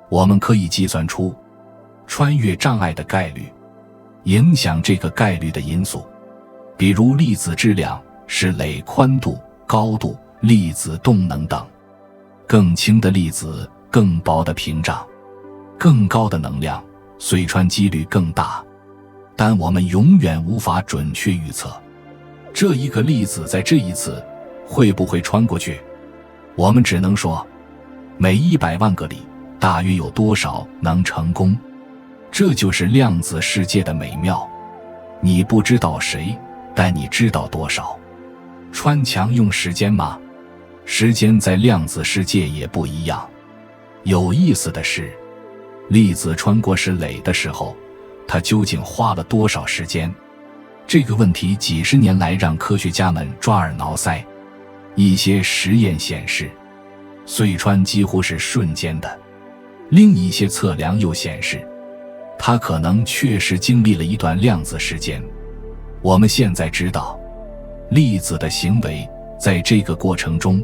我們可以計算出穿越障礙的概率，影響這個概率的因素，比如粒子質量、室壘寬度、高度、粒子動能等。更輕的粒子、更薄的屏障、更高的能量，隧穿幾率更大，但我們永遠无法準確預測這一個粒子在這一次會不會穿過去。我們只能說，每100萬個裡大約有多少能成功。這就是量子世界的美妙。你不知道誰，但你知道多少。穿牆用時間嗎？时間在量子世界也不一樣。有意思的是，粒子穿過室壘的時候，它究竟花了多少時間？這個問題幾十年來讓科學家們抓耳撓腮。一些實驗顯示，隧穿幾乎是瞬間的。另一些測量又顯示，它可能確實經歷了一段量子時間。我們現在知道，粒子的行為在這個過程中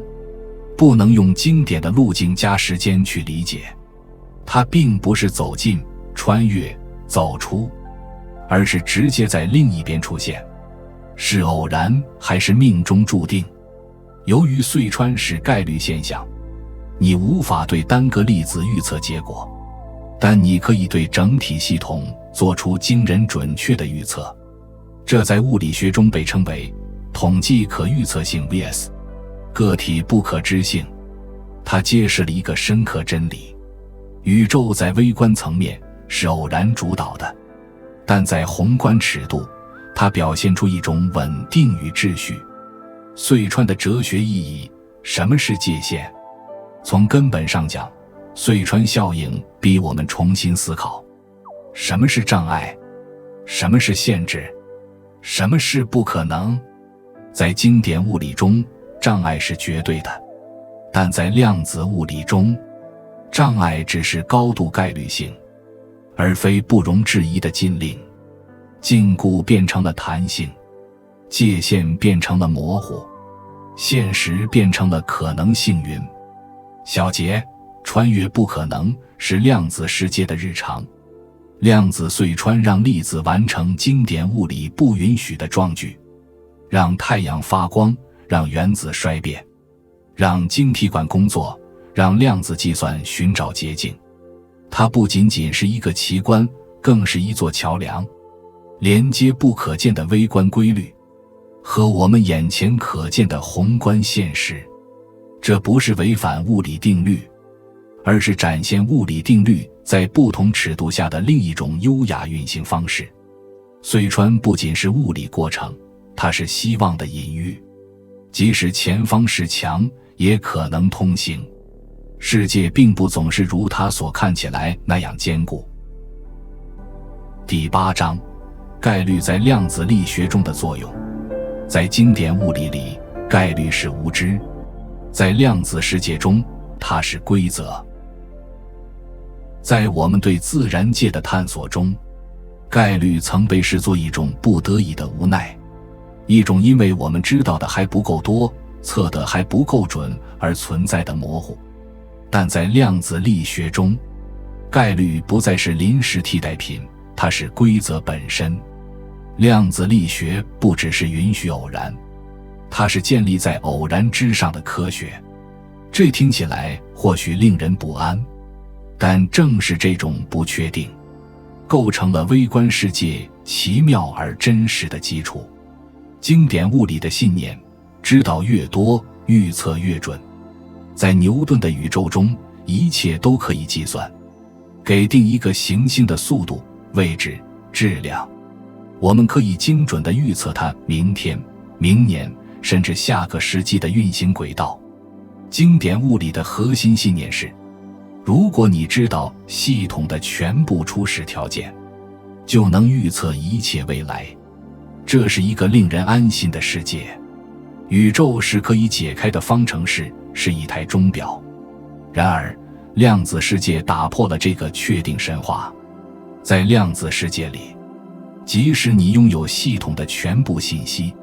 不能用經典的路徑加時間去理解。它並不是走進、穿越、走出，而是直接在另一邊出現。是偶然還是命中注定？由於隧穿是概率現象，你無法對单个粒子預測結果，但你可以對整體系統做出驚人準確的預測。這在物理學中被稱為統計可預測性 vs 個體不可知性。它揭示了一個深刻真理：宇宙在微觀層面是偶然主導的，但在宏觀尺度，它表現出一種穩定與秩序。隧穿的哲學意義，什麼是界限？從根本上講，隧穿效應逼我們重新思考：什麼是障礙？什麼是限制？什麼是不可能？在經典物理中，障礙是絕對的，但在量子物理中，障礙只是高度概率性，而非不容置疑的禁令。禁锢變成了彈性，界限變成了模糊，現實變成了可能性雲。小結：穿越不可能，是量子世界的日常。量子隧穿讓粒子完成經典物理不允許的壯舉，讓太陽發光，讓原子衰變，讓晶體管工作，讓量子計算尋找捷徑。它不僅僅是一個奇觀，更是一座橋梁，連接不可見的微觀規律和我們眼前可見的宏觀現實。這不是違反物理定律，而是展現物理定律在不同尺度下的另一種優雅運行方式。隧穿不僅是物理過程，它是希望的隱喻。即使前方是牆，也可能通行。世界並不總是如它所看起來那樣堅固。第8章，概率在量子力學中的作用。在经典物理裡，概率是无知；在量子世界中，它是規则。在我們對自然界的探索中，概率曾被視作一種不得已的無奈，一種因為我們知道的还不夠多，測得還不夠準而存在的模糊。但在量子力学中，概率不再是临时替代品，它是規則本身。量子力学不只是允許偶然，它是建立在偶然之上的科学。這聽起來或許令人不安，但正是這種不確定，構成了微觀世界奇妙而真實的基礎。經典物理的信念，知道越多，預測越準。在牛頓的宇宙中，一切都可以計算，給定一個行星的速度、位置、質量，我們可以精準地預測它明天、明年，甚至下個世紀的運行軌道。經典物理的核心信念是，如果你知道系統的全部初始条件，就能預測一切未来。這是一個令人安心的世界。宇宙是可以解開的方程式，是一台鐘錶。然而，量子世界打破了這個確定神話。在量子世界裡，即使你擁有系統的全部信息，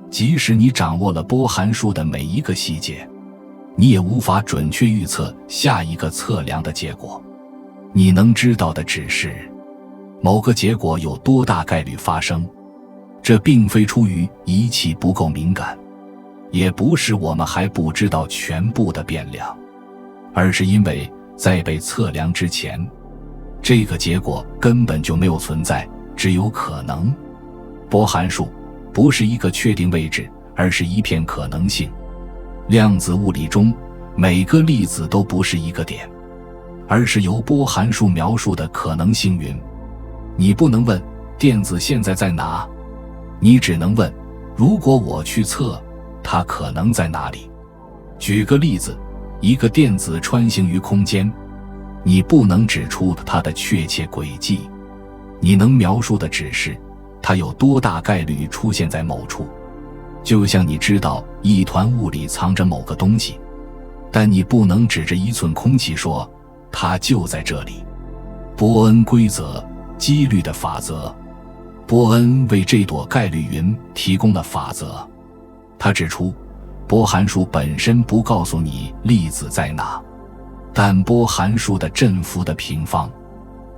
即使你掌握了波函數的每一個細節，你也無法準確預測下一個測量的結果。你能知道的只是某個結果有多大概率發生。這並非出於儀器不夠敏感，也不是我們還不知道全部的變量，而是因為在被測量之前，這個結果根本就沒有存在，只有可能。波函數不是一個確定位置，而是一片可能性。量子物理中，每個粒子都不是一個點，而是由波函數描述的可能性云。你不能問電子現在在哪，你只能問，如果我去測，它可能在哪裡。舉個例子，一個電子穿行於空間，你不能指出它的確切軌跡，你能描述的只是它有多大概率出現在某處。就像你知道一团物里藏着某個東西，但你不能指着一寸空氣說它就在這裡。波恩規則，幾率的法則。波恩為這朵概率雲提供了法則。他指出，波函數本身不告訴你粒子在哪，但波函数的振幅的平方，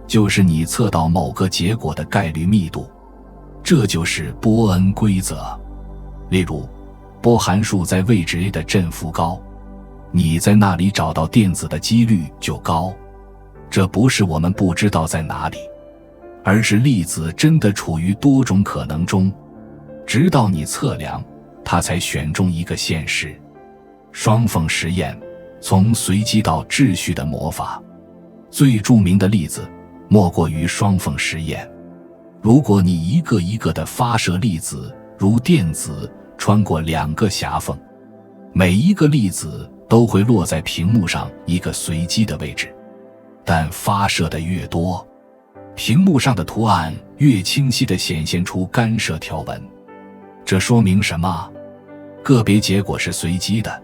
就是你測到某個結果的概率密度。這就是波恩規則。例如，波函數在位置 A 的振幅高，你在那裡找到電子的幾率就高。這不是我們不知道在哪裡，而是粒子真的處於多種可能中，直到你測量，它才選中一個現實。雙縫實驗，從隨機到秩序的魔法。最著名的例子莫過於雙縫實驗。如果你一個一個地發射粒子，如電子穿過2個狹縫，每一個粒子都會落在屏幕上一個隨機的位置，但發射的越多，屏幕上的圖案越清晰地顯現出干涉條紋。這說明什麼？個別結果是隨機的，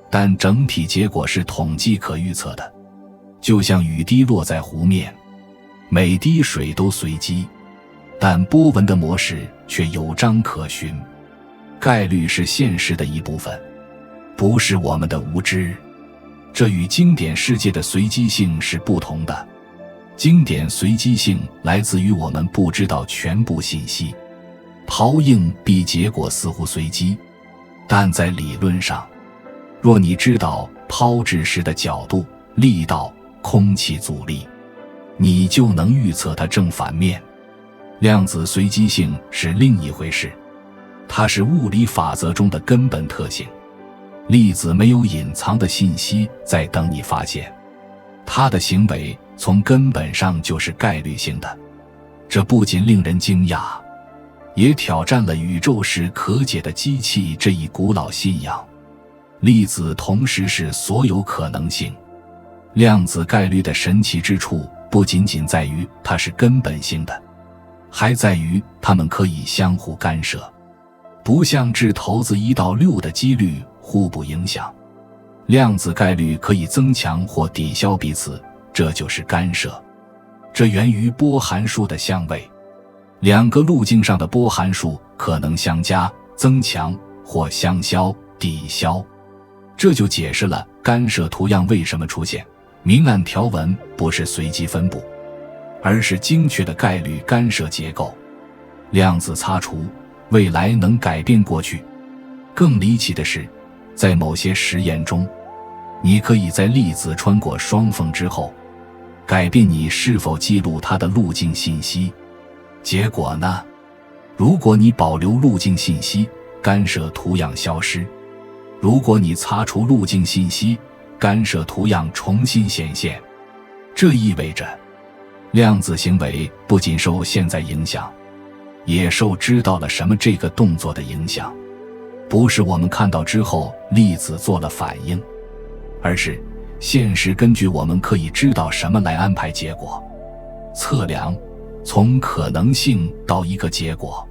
但整體結果是統計可預測的。就像雨滴落在湖面，每滴水都隨機，但波紋的模式卻有章可循。概率是現實的一部分，不是我們的無知。這與經典世界的隨機性是不同的。经典隨機性來自於我們不知道全部信息。拋硬币結果似乎隨機，但在理論上，若你知道拋擲時的角度、力道、空氣阻力，你就能預測它正反面。量子隨機性是另一回事，它是物理法則中的根本特性。粒子沒有隱藏的信息在等你發現，它的行為從根本上就是概率性的。這不僅令人驚訝，也挑戰了宇宙是可解的機器這一古老信仰。粒子同時是所有可能性。量子概率的神奇之處不僅僅在於它是根本性的，還在於它們可以相互干涉，不像掷骰子1到6的幾率互不影響。量子概率可以增強或抵消彼此，這就是干涉。這源於波函數的相位，两個路徑上的波函數可能相加、增強或相消、抵消。這就解釋了干涉圖樣為什麼出現。明暗條紋不是隨機分布，而是精確的概率干涉結構。量子擦除，未來能改變過去。更離奇的是，在某些實驗中，你可以在粒子穿過雙縫之後，改变你是否記錄它的路徑信息。結果呢？如果你保留路徑信息，干涉圖樣消失；如果你擦除路徑信息，干涉圖樣重新顯現。這意味着，量子行為不僅受現在影響，也受知道了什麼這個動作的影響。不是我們看到之後粒子做了反應，而是現實根據我們可以知道什麼來安排結果。測量，從可能性到一個結果。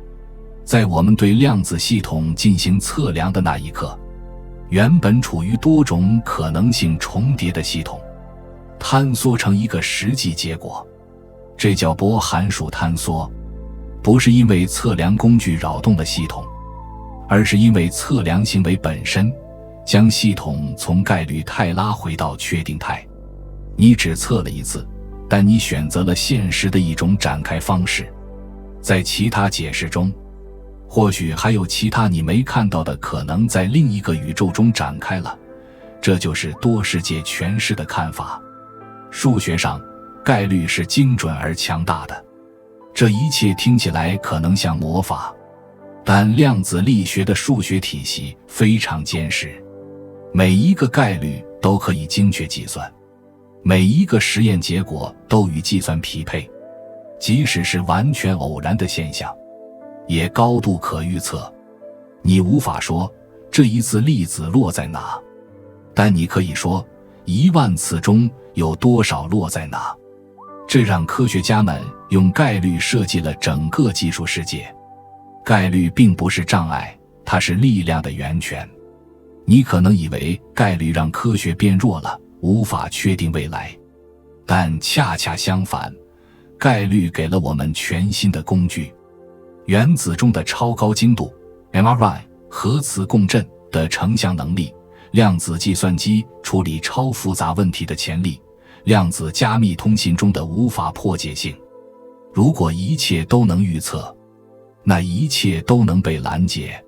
在我們對量子系統進行測量的那一刻，原本處於多種可能性重疊的系統，坍縮成一個實際結果。這叫波函數坍縮，不是因為測量工具擾動了系統，而是因為測量行為本身將系統從概率態拉回到確定態。你只測了一次，但你選擇了現實的一種展開方式。在其他解釋中，或許還有其他你沒看到的可能在另一個宇宙中展開了，這就是多世界詮釋的看法。數學上，概率是精準而強大的，這一切聽起來可能像魔法，但量子力學的數學體系非常堅實，每一個概率都可以精確計算，每一個實驗結果都與計算匹配，即使是完全偶然的現象，也高度可預測。你無法說這一次粒子落在哪，但你可以說10000次中有多少落在哪。這讓科學家們用概率設計了整個技術世界。概率並不是障礙，它是力量的源泉。你可能以為概率讓科学变弱了，無法確定未來，但恰恰相反，概率給了我們全新的工具。原子中的超高精度 MRI 核磁共振的成像能力，量子計算機處理超複雜問題的潛力，量子加密通信中的無法破解性。如果一切都能預測，那一切都能被攔截。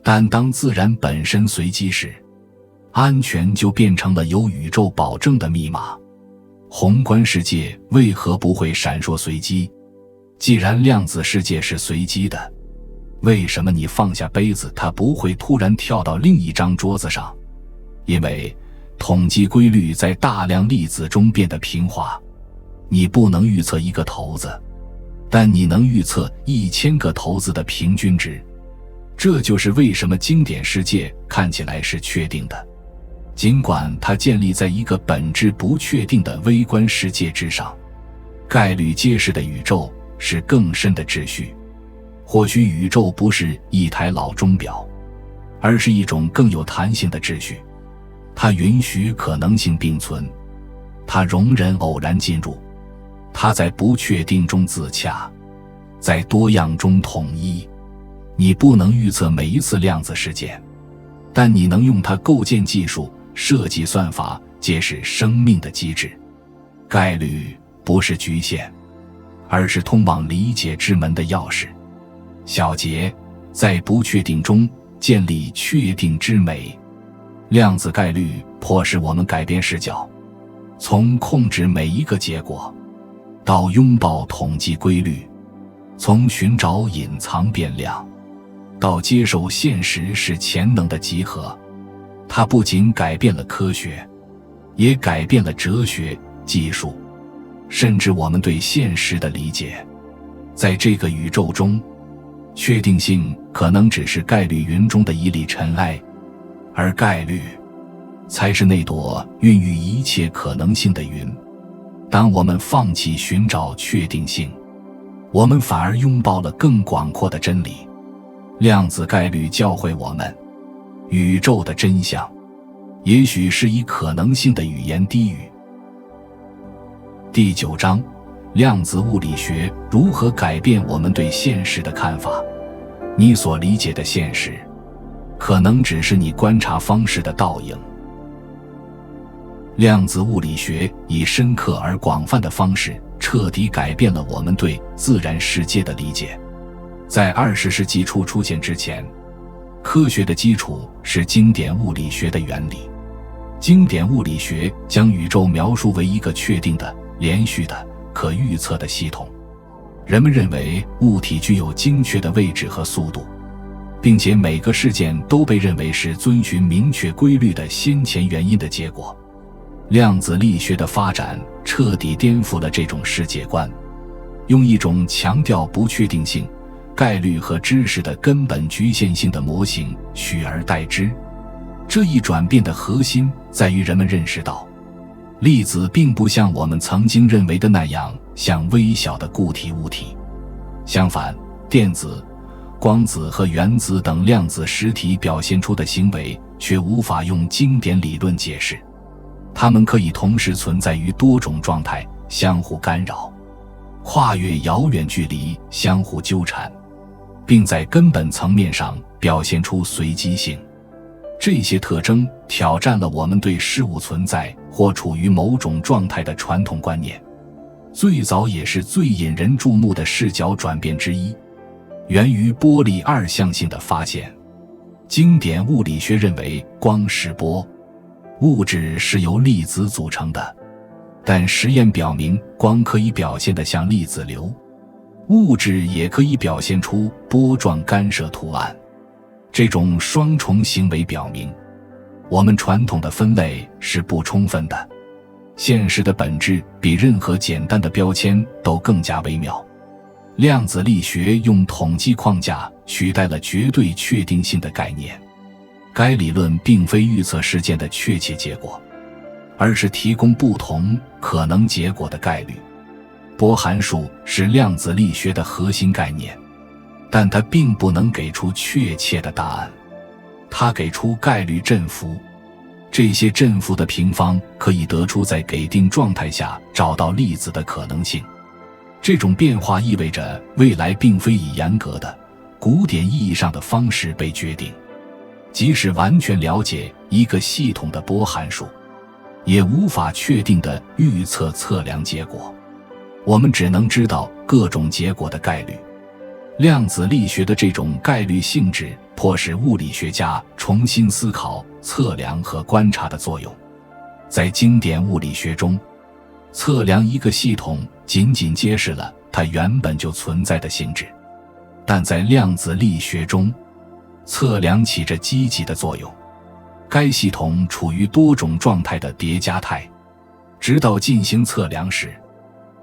但當自然本身隨機時，安全就變成了由宇宙保證的密碼。宏觀世界為何不會閃爍隨機？既然量子世界是隨機的，為什麼你放下杯子，它不會突然跳到另一張桌子上？因為統計規律在大量粒子中變得平滑。你不能預測一個骰子，但你能預測1000個骰子的平均值。這就是為什麼經典世界看起來是確定的，儘管它建立在一個本質不確定的微觀世界之上。概率揭示的宇宙是更深的秩序。或許宇宙不是一台老鐘錶，而是一種更有彈性的秩序。它允許可能性並存，它容忍偶然進入，它在不確定中自洽，在多樣中統一。你不能預測每一次量子事件，但你能用它構建技術、設計算法，揭示生命的機制。概率不是局限，而是通往理解之門的鑰匙。小節，在不確定中建立確定之美。量子概率迫使我們改變視角，從控制每一個結果，到擁抱統計規律；從尋找隱藏變量，到接受現實是潛能的集合。它不僅改變了科學，也改變了哲學、技術，甚至我們对現實的理解。在這個宇宙中，確定性可能只是概率雲中的一粒塵埃，而概率才是那朵孕育一切可能性的雲。當我們放棄尋找確定性，我們反而擁抱了更廣闊的真理。量子概率教會我們，宇宙的真相也許是以可能性的語言低語。第9章，量子物理学如何改变我们對現實的看法。你所理解的現實，可能只是你觀察方式的倒影。量子物理學以深刻而廣泛的方式徹底改變了我們對自然世界的理解。在20世紀初出現之前，科學的基礎是經典物理學的原理。經典物理學將宇宙描述為一個確定的、連續的、可預測的系統。人們認為物體具有精確的位置和速度，並且每個事件都被認為是遵循明確規律的先前原因的結果。量子力學的發展徹底顛覆了這種世界觀，用一種強調不確定性、概率和知識的根本局限性的模型取而代之。這一轉變的核心在於人們認識到，粒子並不像我們曾經認為的那樣像微小的固體物體。相反，電子、光子和原子等量子實體表現出的行為卻無法用經典理論解釋。它們可以同時存在於多種狀態，相互干擾，跨越遙遠距離，相互糾纏，並在根本層面上表現出隨機性。這些特徵挑戰了我們對事物存在或處於某種狀態的傳統觀念。最早也是最引人注目的視角轉變之一，源於波粒二象性的發現。經典物理學認為光是波，物質是由粒子組成的，但實驗表明光可以表現得像粒子流，物質也可以表現出波狀干涉圖案。這種雙重行為表明，我們傳統的分類是不充分的，現實的本質比任何簡單的標籤都更加微妙。量子力學用統計框架取代了絕對確定性的概念。該理論並非預測事件的確切結果，而是提供不同可能結果的概率。波函數是量子力學的核心概念，但它並不能給出確切的答案。它給出概率振幅，這些振幅的平方可以得出在給定狀態下找到粒子的可能性。這種變化意味着未來並非以嚴格的、古典意義上的方式被決定。即使完全了解一個系統的波函數，也無法確定地預測測量結果。我們只能知道各種結果的概率。量子力學的這種概率性質迫使物理學家重新思考測量和觀察的作用。在經典物理學中，測量一個系統僅僅揭示了它原本就存在的性質，但在量子力學中，測量起着積極的作用。該系統處於多種狀態的疊加態，直到進行測量時，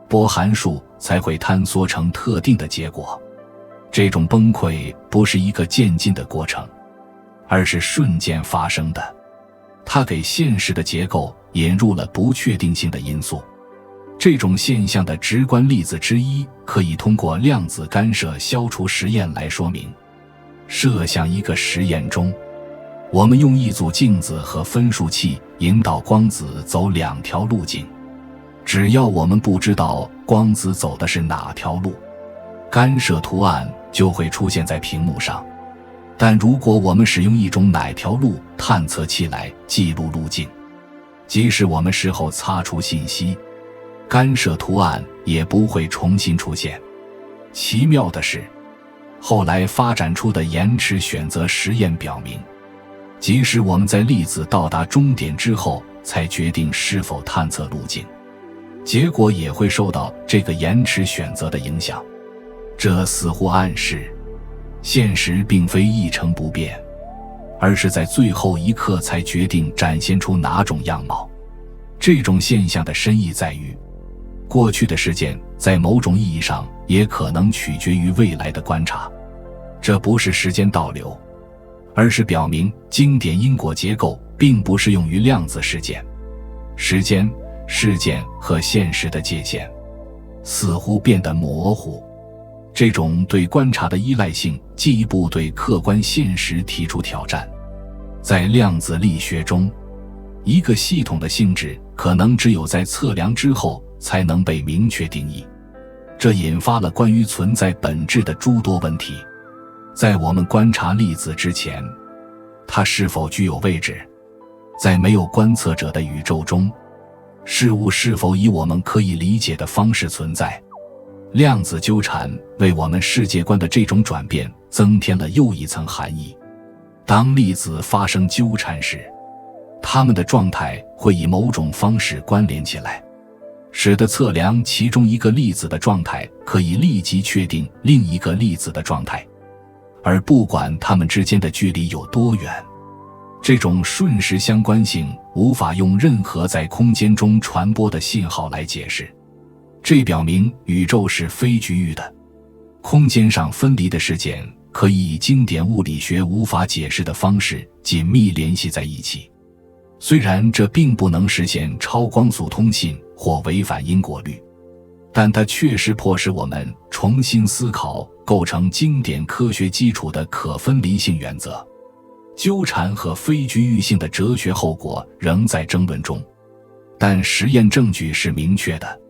波函數才會坍縮成特定的結果。這種崩潰不是一個漸進的過程，而是瞬間發生的。它給現實的結構引入了不確定性的因素。這種現象的直觀例子之一，可以通過量子干涉消除實驗來說明。設想一個實驗中，我們用一組鏡子和分數器引導光子走兩條路徑。只要我們不知道光子走的是哪條路，干涉圖案就会出現在屏幕上。但如果我們使用一種哪條路探測器來記錄路徑，即使我們事後擦除信息，干涉圖案也不會重新出現。奇妙的是，後來發展出的延遲選擇實驗表明，即使我們在粒子到達終點之後才決定是否探測路徑，結果也會受到這個延遲選擇的影響。這似乎暗示，現實並非一成不變，而是在最後一刻才決定展現出哪種樣貌。這種現象的深意在於，過去的事件在某種意義上也可能取決於未來的觀察。這不是時間倒流，而是表明經典因果結構並不適用於量子事件。時間、事件和現實的界限似乎變得模糊。這種對觀察的依賴性進一步對客觀現實提出挑戰。在量子力學中，一個系統的性質可能只有在測量之後才能被明確定義，這引發了關於存在本質的諸多問題。在我們觀察粒子之前，它是否具有位置？在沒有觀測者的宇宙中，事物是否以我們可以理解的方式存在？量子糾纏為我們世界觀的這種轉變增添了又一層含義。當粒子發生糾纏時，它們的狀態會以某種方式關聯起來，使得測量其中一個粒子的狀態可以立即確定另一個粒子的狀態，而不管它們之間的距離有多遠。這種瞬時相關性無法用任何在空間中傳播的信號來解釋，這表明宇宙是非局域的。空間上分離的事件可以以經典物理學無法解釋的方式緊密聯繫在一起，雖然這並不能實現超光速通信或違反因果律，但它確實迫使我們重新思考構成經典科學基礎的可分離性原則。糾纏和非局域性的哲學後果仍在爭論中，但實驗證據是明確的。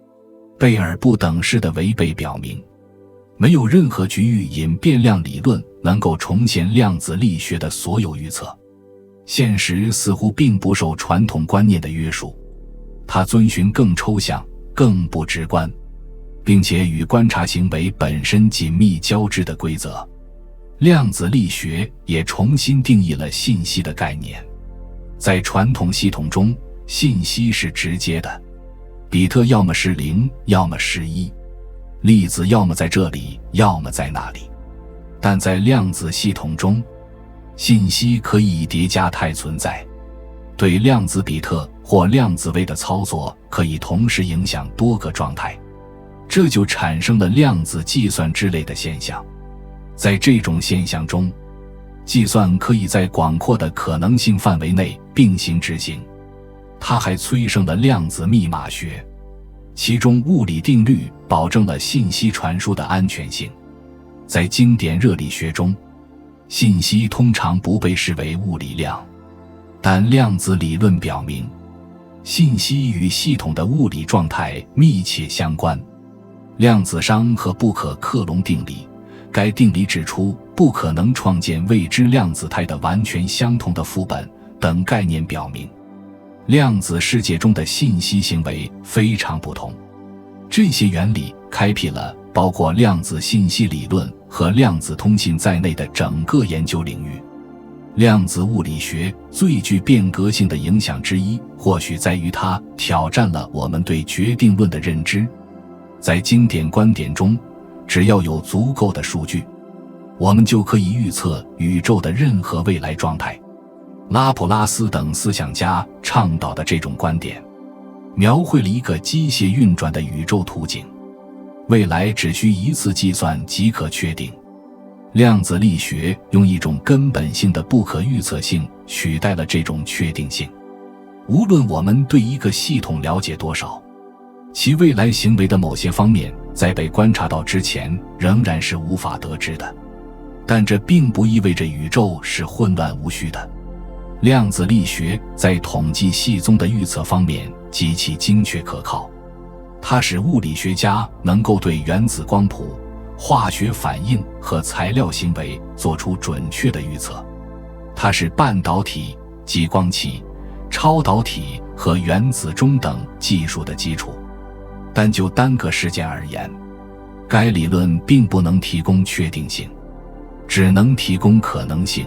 貝爾不等式的违背表明，沒有任何局域隐變量理論能夠重現量子力學的所有預測。現實似乎並不受傳統觀念的約束，它遵循更抽象、更不直觀，並且與觀察行為本身緊密交織的規則。量子力學也重新定義了信息的概念。在傳統系統中，信息是直接的，比特要麼是0，要麼是1，粒子要麼在這裡，要麼在那裡。但在量子系統中，信息可以以疊加態存在，对量子比特或量子位的操作可以同时影響多個狀態，這就產生了量子計算之類的現象。在這種現象中，計算可以在廣闊的可能性範圍內並行執行。它還催生了量子密碼學，其中物理定律保證了信息傳輸的安全性。在經典熱力學中，信息通常不被視為物理量，但量子理論表明，信息與系統的物理狀態密切相關。量子熵和不可克隆定理，該定理指出不可能創建未知量子態的完全相同的副本等概念表明，量子世界中的信息行为非常不同。這些原理開闢了包括量子信息理論和量子通信在內的整個研究領域。量子物理學最具變革性的影響之一，或許在於它挑戰了我們對決定論的認知。在經典觀點中，只要有足夠的數據，我們就可以預測宇宙的任何未來狀態。拉普拉斯等思想家倡導的這種觀點，描繪了一個機械運轉的宇宙圖景，未來只需一次計算即可確定。量子力學用一種根本性的不可預測性取代了這種確定性。無論我們對一個系統了解多少，其未來行為的某些方面在被觀察到之前仍然是無法得知的。但這並不意味着宇宙是混亂無序的。量子力學在統計系綜的預測方面極其精確可靠，它使物理學家能夠對原子光譜、化學反應和材料行為做出準確的預測。它是半導體、激光器、超導體和原子鐘等技術的基礎。但就單個事件而言，該理論並不能提供確定性，只能提供可能性。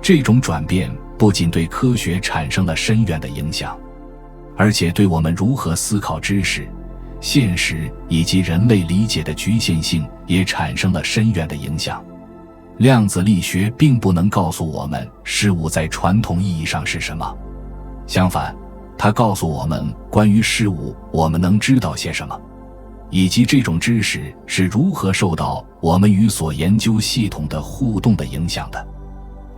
這種轉變不僅對科學產生了深遠的影響，而且對我們如何思考知識、現實以及人類理解的局限性也產生了深遠的影響。量子力學並不能告訴我們事物在傳統意義上是什麼，相反，它告訴我們關於事物我們能知道些什麼，以及這種知識是如何受到我們與所研究系統的互動的影響的。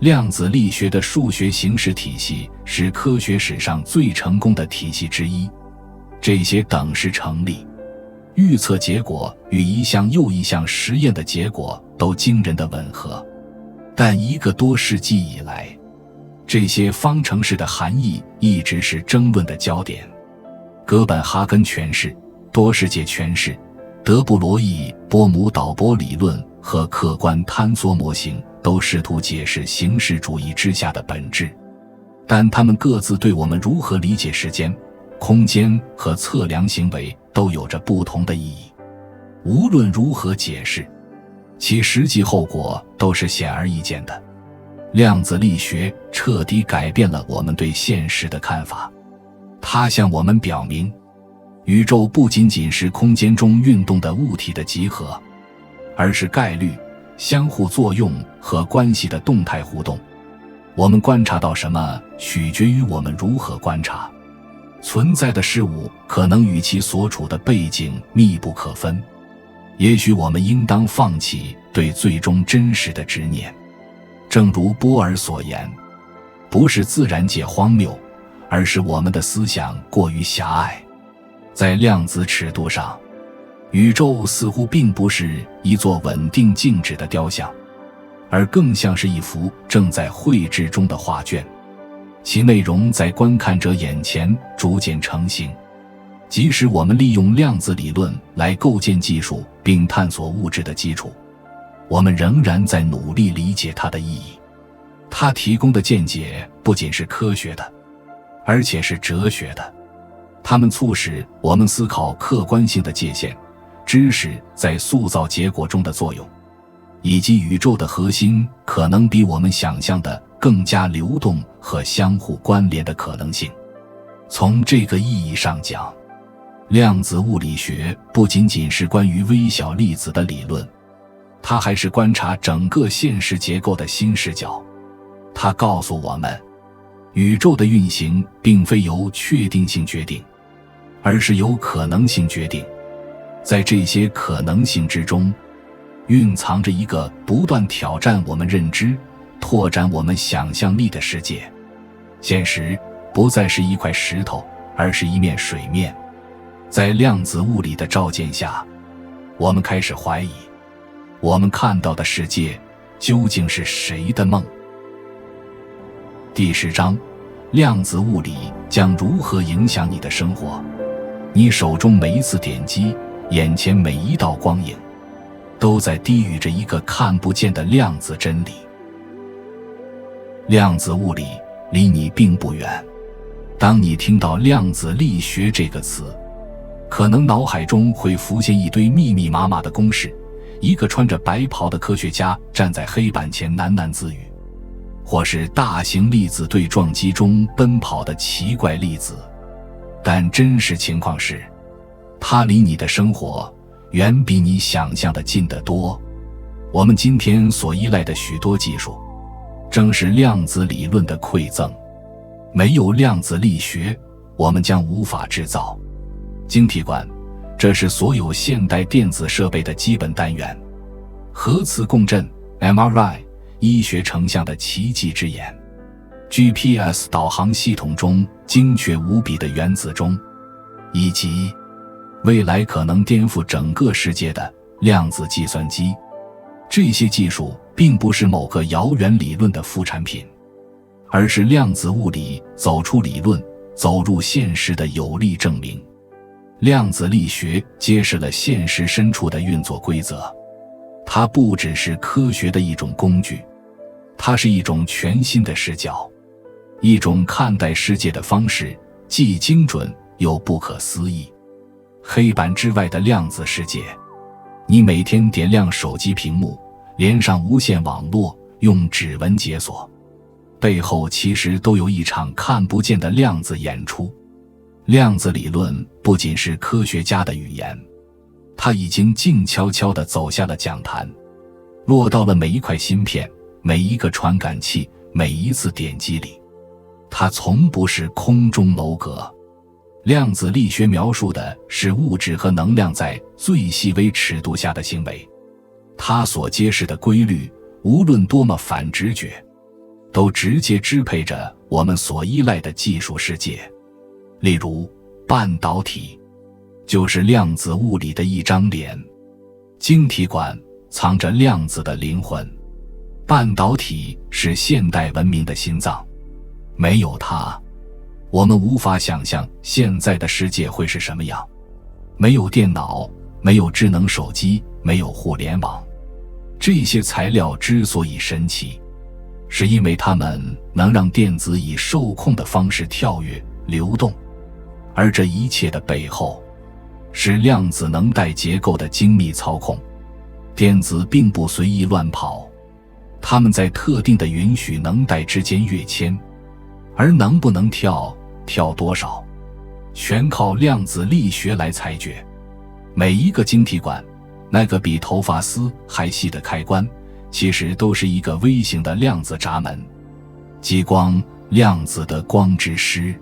量子力學的數學形式體系是科學史上最成功的體系之一。這些等式成立，預測結果與一項又一項實驗的結果都驚人的吻合。但一個多世紀以來，這些方程式的含義一直是爭論的焦點。哥本哈根詮釋、多世界詮釋、德布羅意波姆导波理論和客觀坍縮模型都試圖解釋形式主義之下的本質，但它們各自對我們如何理解時間、空间和測量行為都有着不同的意義。無論如何解釋，其實際後果都是顯而易見的。量子力學徹底改變了我們對現實的看法。它向我們表明，宇宙不僅僅是空間中運動的物體的集合，而是概率、相互作用和關係的動態互動。我們觀察到什麼，取決於我們如何觀察。存在的事物可能與其所處的背景密不可分。也許我們應當放棄對最終真實的執念。正如波爾所言，不是自然界荒謬，而是我們的思想過於狹隘。在量子尺度上，宇宙似乎並不是一座穩定靜止的雕像，而更像是一幅正在繪制中的畫卷，其內容在觀看者眼前逐漸成型。即使我們利用量子理論來構建技術並探索物質的基礎，我們仍然在努力理解它的意義。它提供的見解不僅是科學的，而且是哲学的。它們促使我們思考客觀性的界限、知識在塑造結果中的作用，以及宇宙的核心可能比我們想象的更加流动和相互關聯的可能性。從這個意義上講，量子物理學不僅僅是關於微小粒子的理論，它還是觀察整個現實結構的新視角。它告訴我們，宇宙的運行並非由確定性決定，而是由可能性決定。在這些可能性之中，蘊藏着一個不斷挑戰我們認知、拓展我們想象力的世界。現實不再是一塊石頭，而是一面水面。在量子物理的照見下，我們開始懷疑，我們看到的世界究竟是誰的夢？第10章，量子物理將如何影響你的生活？你手中每一次點擊，眼前每一道光影，都在低語着一個看不見的量子真理。量子物理離你並不遠。當你聽到量子力學這個詞，可能腦海中會浮現一堆密密麻麻的公式，一個穿着白袍的科學家站在黑板前喃喃自語，或是大型粒子对撞機中奔跑的奇怪粒子。但真實情況是，它離你的生活遠比你想象的近得多。我們今天所依賴的許多技術，正是量子理論的饋贈。沒有量子力學，我們將無法制造晶體管，這是所有現代電子設備的基本單元。核磁共振 MRI， 醫學成像的奇蹟之眼。GPS 導航系統中精確無比的原子鐘，以及未來可能顛覆整個世界的量子計算機。這些技術並不是某個遙遠理論的副產品，而是量子物理走出理論、走入現實的有力證明。量子力學揭示了現實深處的運作規則。它不只是科學的一種工具，它是一種全新的視角，一種看待世界的方式，既精準又不可思議。黑板之外的量子世界，你每天点亮手機屏幕，連上无線網絡，用指紋解鎖，背後其實都有一場看不見的量子演出。量子理論不僅是科學家的語言，它已經靜悄悄地走下了講壇，落到了每一塊芯片、每一個傳感器、每一次點擊裡。它從不是空中樓閣。量子力學描述的是物質和能量在最細微尺度下的行為。它所揭示的規律，無論多麼反直覺，都直接支配着我們所依賴的技術世界。例如半導體，就是量子物理的一張臉。晶體管藏着量子的靈魂，半導體是现代文明的心臟，沒有它，我們無法想象現在的世界會是什麼樣。沒有電腦，沒有智能手機，沒有互聯網。這些材料之所以神奇，是因為它們能讓電子以受控的方式跳躍、流動，而這一切的背後，是量子能帶結構的精密操控。電子並不隨意亂跑，它們在特定的允許能帶之間躍遷，而能不能跳多少，全靠量子力學來裁決。每一個晶體管，那個比頭髮絲還細的開關，其實都是一個微型的量子閘門。激光，量子的光之師。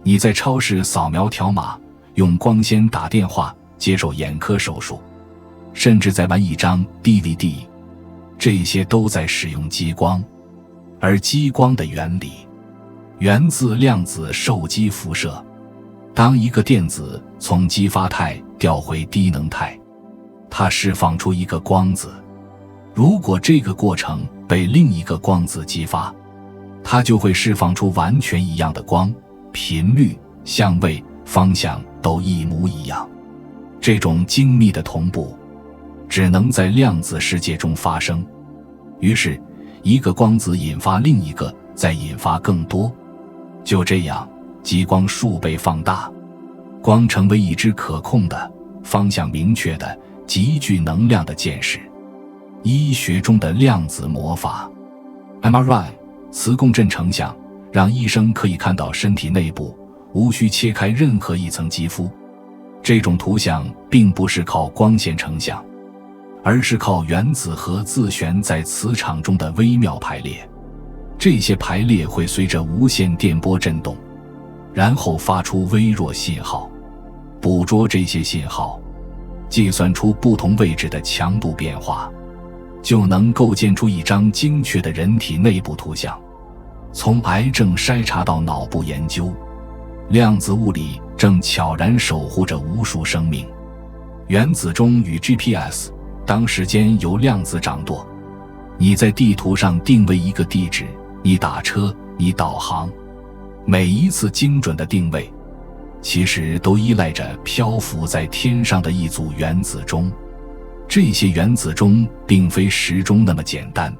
你在超市掃描條碼，用光纖打電話，接受眼科手術，甚至在玩一張 DVD， 這些都在使用激光。而激光的原理源自量子受激輻射。當一個電子從激發態調回低能態，它釋放出一個光子。如果這個過程被另一個光子激發，它就會釋放出完全一樣的光，頻率、相位、方向都一模一樣。這種精密的同步只能在量子世界中發生。於是一個光子引發另一個，再引發更多，就這樣激光數倍放大，光成為一支可控的、方向明確的、極具能量的箭矢。醫學中的量子魔法 MRI 磁共振成像，讓醫生可以看到身體內部，無需切開任何一層肌膚。這種圖像並不是靠光線成像，而是靠原子核自旋在磁場中的微妙排列。這些排列會隨着無線電波振動，然後發出微弱信號。捕捉這些信號，計算出不同位置的強度變化，就能構建出一張精確的人體內部圖像。從癌症篩查到腦部研究，量子物理正悄然守護着無數生命。原子鐘與 GPS， 當時間由量子掌舵。你在地圖上定位一個地址，你打車，你導航，每一次精準的定位，其實都依賴着漂浮在天上的一組原子鐘。這些原子鐘並非時鐘那麼簡單，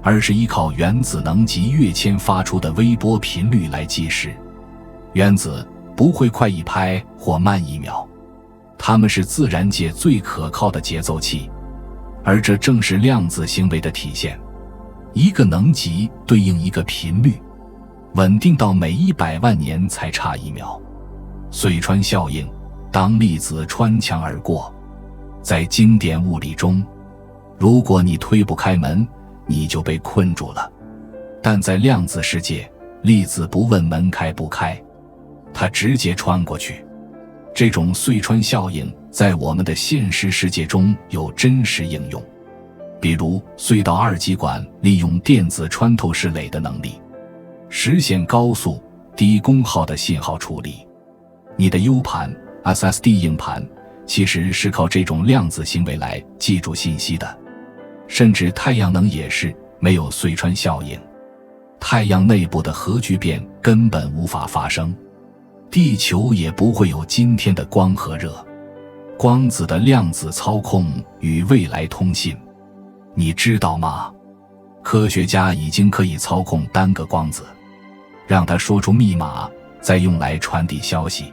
而是依靠原子能級躍遷發出的微波頻率來計時。原子不會快一拍或慢一秒，它們是自然界最可靠的節奏器，而這正是量子行為的體現。一個能級對應一個頻率，穩定到每100萬年才差1秒。隧穿效應，當粒子穿牆而過。在經典物理中，如果你推不開門，你就被困住了。但在量子世界，粒子不問門開不開，它直接穿過去。這種隧穿效應在我們的現實世界中有真實應用，比如隧道二极管利用電子穿透式垒的能力，實現高速、低功耗的信號處理。你的 U 盤、SSD 硬盤其實是靠這種量子行為來記住信息的。甚至太陽能也是沒有隧穿效應，太陽內部的核聚變根本無法發生，地球也不會有今天的光和熱。光子的量子操控與未來通信，你知道嗎？科學家已經可以操控單個光子，讓它說出密碼，再用來傳遞消息。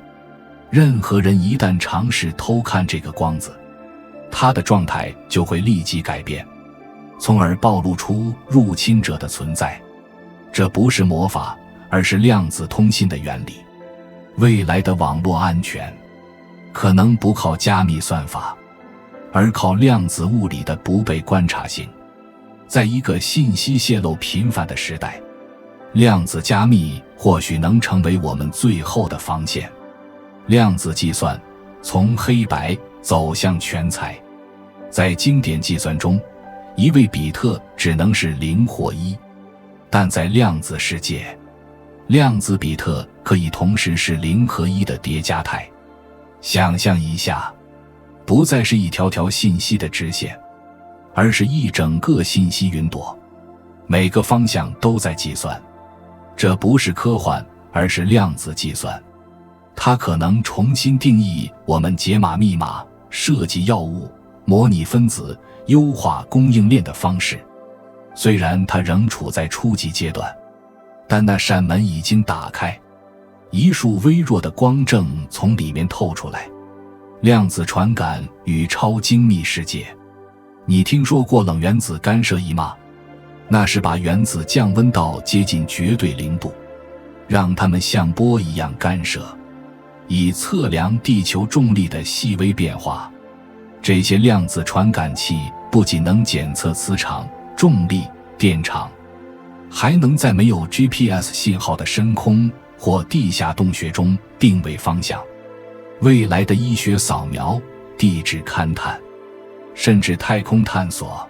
任何人一旦嘗試偷看這個光子，它的狀態就會立即改變，從而暴露出入侵者的存在。這不是魔法，而是量子通信的原理。未來的網絡安全可能不靠加密算法，而靠量子物理的不被觀察性。在一個信息洩露頻繁的時代，量子加密或許能成為我們最後的防線。量子計算從黑白走向全彩。在經典計算中，一位比特只能是0或1，但在量子世界，量子比特可以同時是0和1的疊加態。想象一下，不再是一条條信息的直線，而是一整個信息雲朵，每個方向都在計算。這不是科幻，而是量子計算。它可能重新定義我們解碼密碼、設計藥物、模擬分子、優化供應鏈的方式。雖然它仍處在初級階段，但那扇門已經打開，一束微弱的光正從裡面透出來。量子傳感與超精密世界。你聽說過冷原子干涉儀嗎？那是把原子降溫到接近絕對0度，讓它們像波一樣干涉，以測量地球重力的細微變化。這些量子傳感器不僅能檢測磁場、重力、電場，還能在沒有 GPS 信號的深空或地下洞穴中定位方向。未來的醫學掃描、地質勘探，甚至太空探索，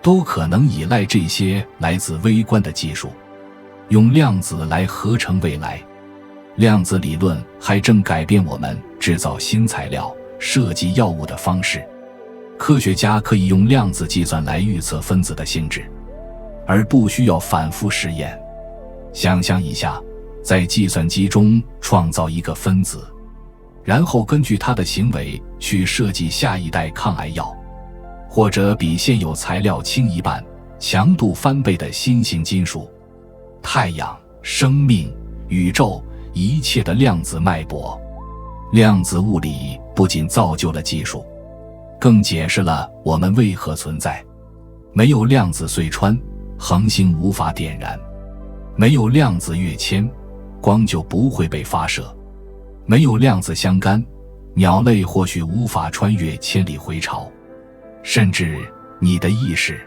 都可能依賴這些來自微觀的技術，用量子來合成未來。量子理論還正改变我們製造新材料、設計藥物的方式。科學家可以用量子計算來預測分子的性質，而不需要反復試驗。想象一下，在計算機中創造一個分子，然後根據它的行為去設計下一代抗癌藥，或者比現有材料輕1半、強度翻倍的新型金屬。太陽、生命、宇宙，一切的量子脈搏。量子物理不僅造就了技術，更解釋了我們為何存在。沒有量子隧穿，恆星無法點燃；沒有量子躍遷，光就不會被發射；沒有量子相干，鳥類或許無法穿越千里回巢。甚至你的意識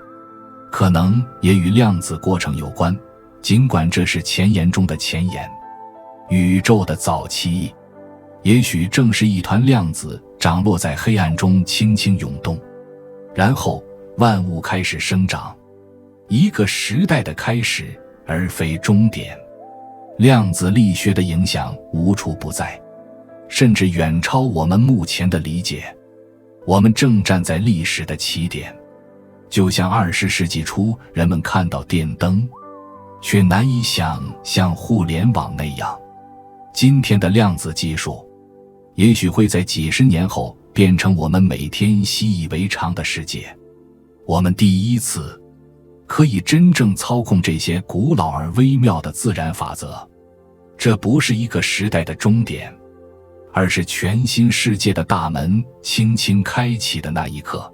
可能也與量子過程有關，儘管這是前沿中的前沿。宇宙的早期也許正是一團量子長落在黑暗中輕輕湧動，然後萬物開始生長，一個時代的開始而非終點。量子力學的影響無處不在，甚至遠超我們目前的理解。我們正站在歷史的起點，就像20世紀初人們看到電燈，卻難以想像互聯網那樣。今天的量子技術也許會在幾十年後變成我們每天習以為常的世界。我們第一次可以真正操控這些古老而微妙的自然法則。這不是一個時代的終點，而是全新世界的大門輕輕開啟的那一刻。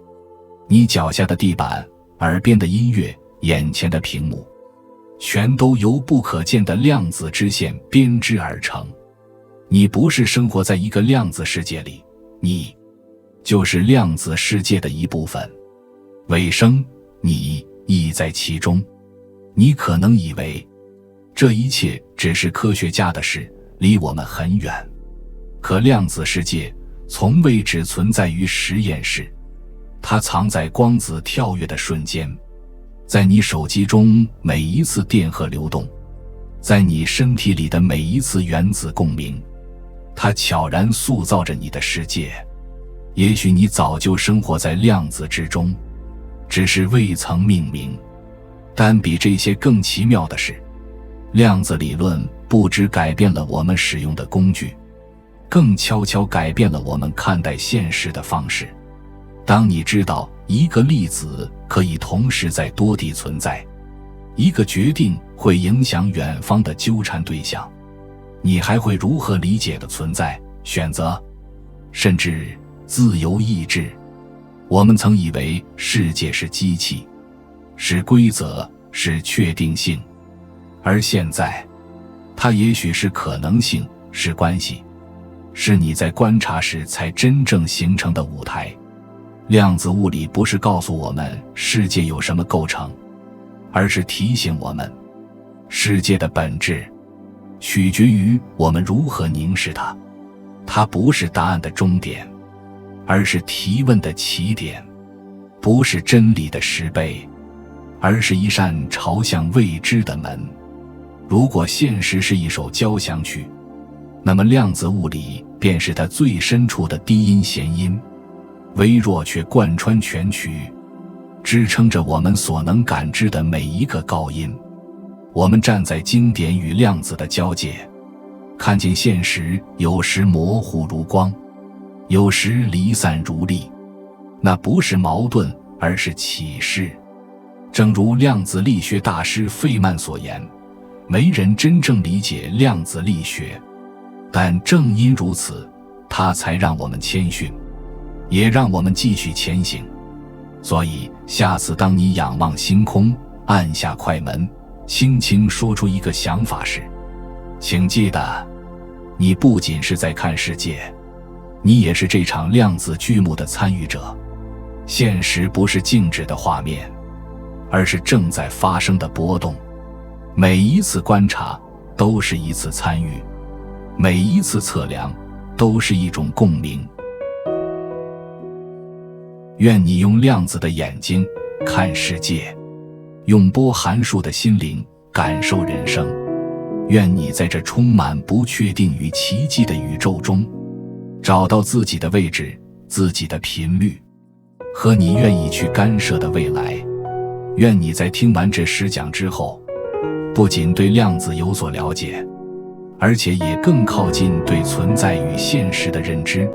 你腳下的地板、耳邊的音樂、眼前的屏幕，全都由不可見的量子支線編織而成。你不是生活在一個量子世界裡，你就是量子世界的一部分。尾聲，你亦在其中。你可能以為這一切只是科學家的事，離我們很遠。可量子世界從未只存在於實驗室，它藏在光子跳躍的瞬間，在你手機中每一次電荷流動，在你身體裡的每一次原子共鳴。它悄然塑造着你的世界。也許你早就生活在量子之中，只是未曾命名。但比這些更奇妙的是，量子理論不只改变了我們使用的工具，更悄悄改变了我們看待現實的方式。當你知道一個粒子可以同時在多地存在，一個決定會影響遠方的糾纏對象，你還會如何理解的存在、選擇，甚至自由意志？我們曾以為世界是機器，是規則，是確定性，而現在，它也許是可能性，是關係，是你在觀察時才真正形成的舞台。量子物理不是告訴我們世界有什麼構成，而是提醒我們，世界的本質取決於我們如何凝視它。它不是答案的終點，而是提問的起點；不是真理的石碑，而是一扇朝向未知的門。如果現實是一首交響曲，那麼量子物理便是它最深處的低音弦音，微弱卻貫穿全曲，支撐着我們所能感知的每一個高音。我們站在經典與量子的交界，看見現實有時模糊如光，有時離散如粒。那不是矛盾，而是啟示。正如量子力學大師費曼所言，沒人真正理解量子力學，但正因如此，它才讓我們謙遜，也讓我們繼續前行。所以下次當你仰望星空，按下快門，輕輕說出一個想法時，請記得，你不僅是在看世界，你也是這場量子劇目的參與者。現實不是靜止的畫面，而是正在發生的波動。每一次觀察都是一次參與，每一次測量都是一種共鳴。願你用量子的眼睛看世界，用波函数的心靈感受人生。願你在這充滿不確定與奇蹟的宇宙中，找到自己的位置，自己的頻率，和你願意去干涉的未來。願你在聽完這10講之後，不僅對量子有所了解，而且也更靠近對存在與現實的認知。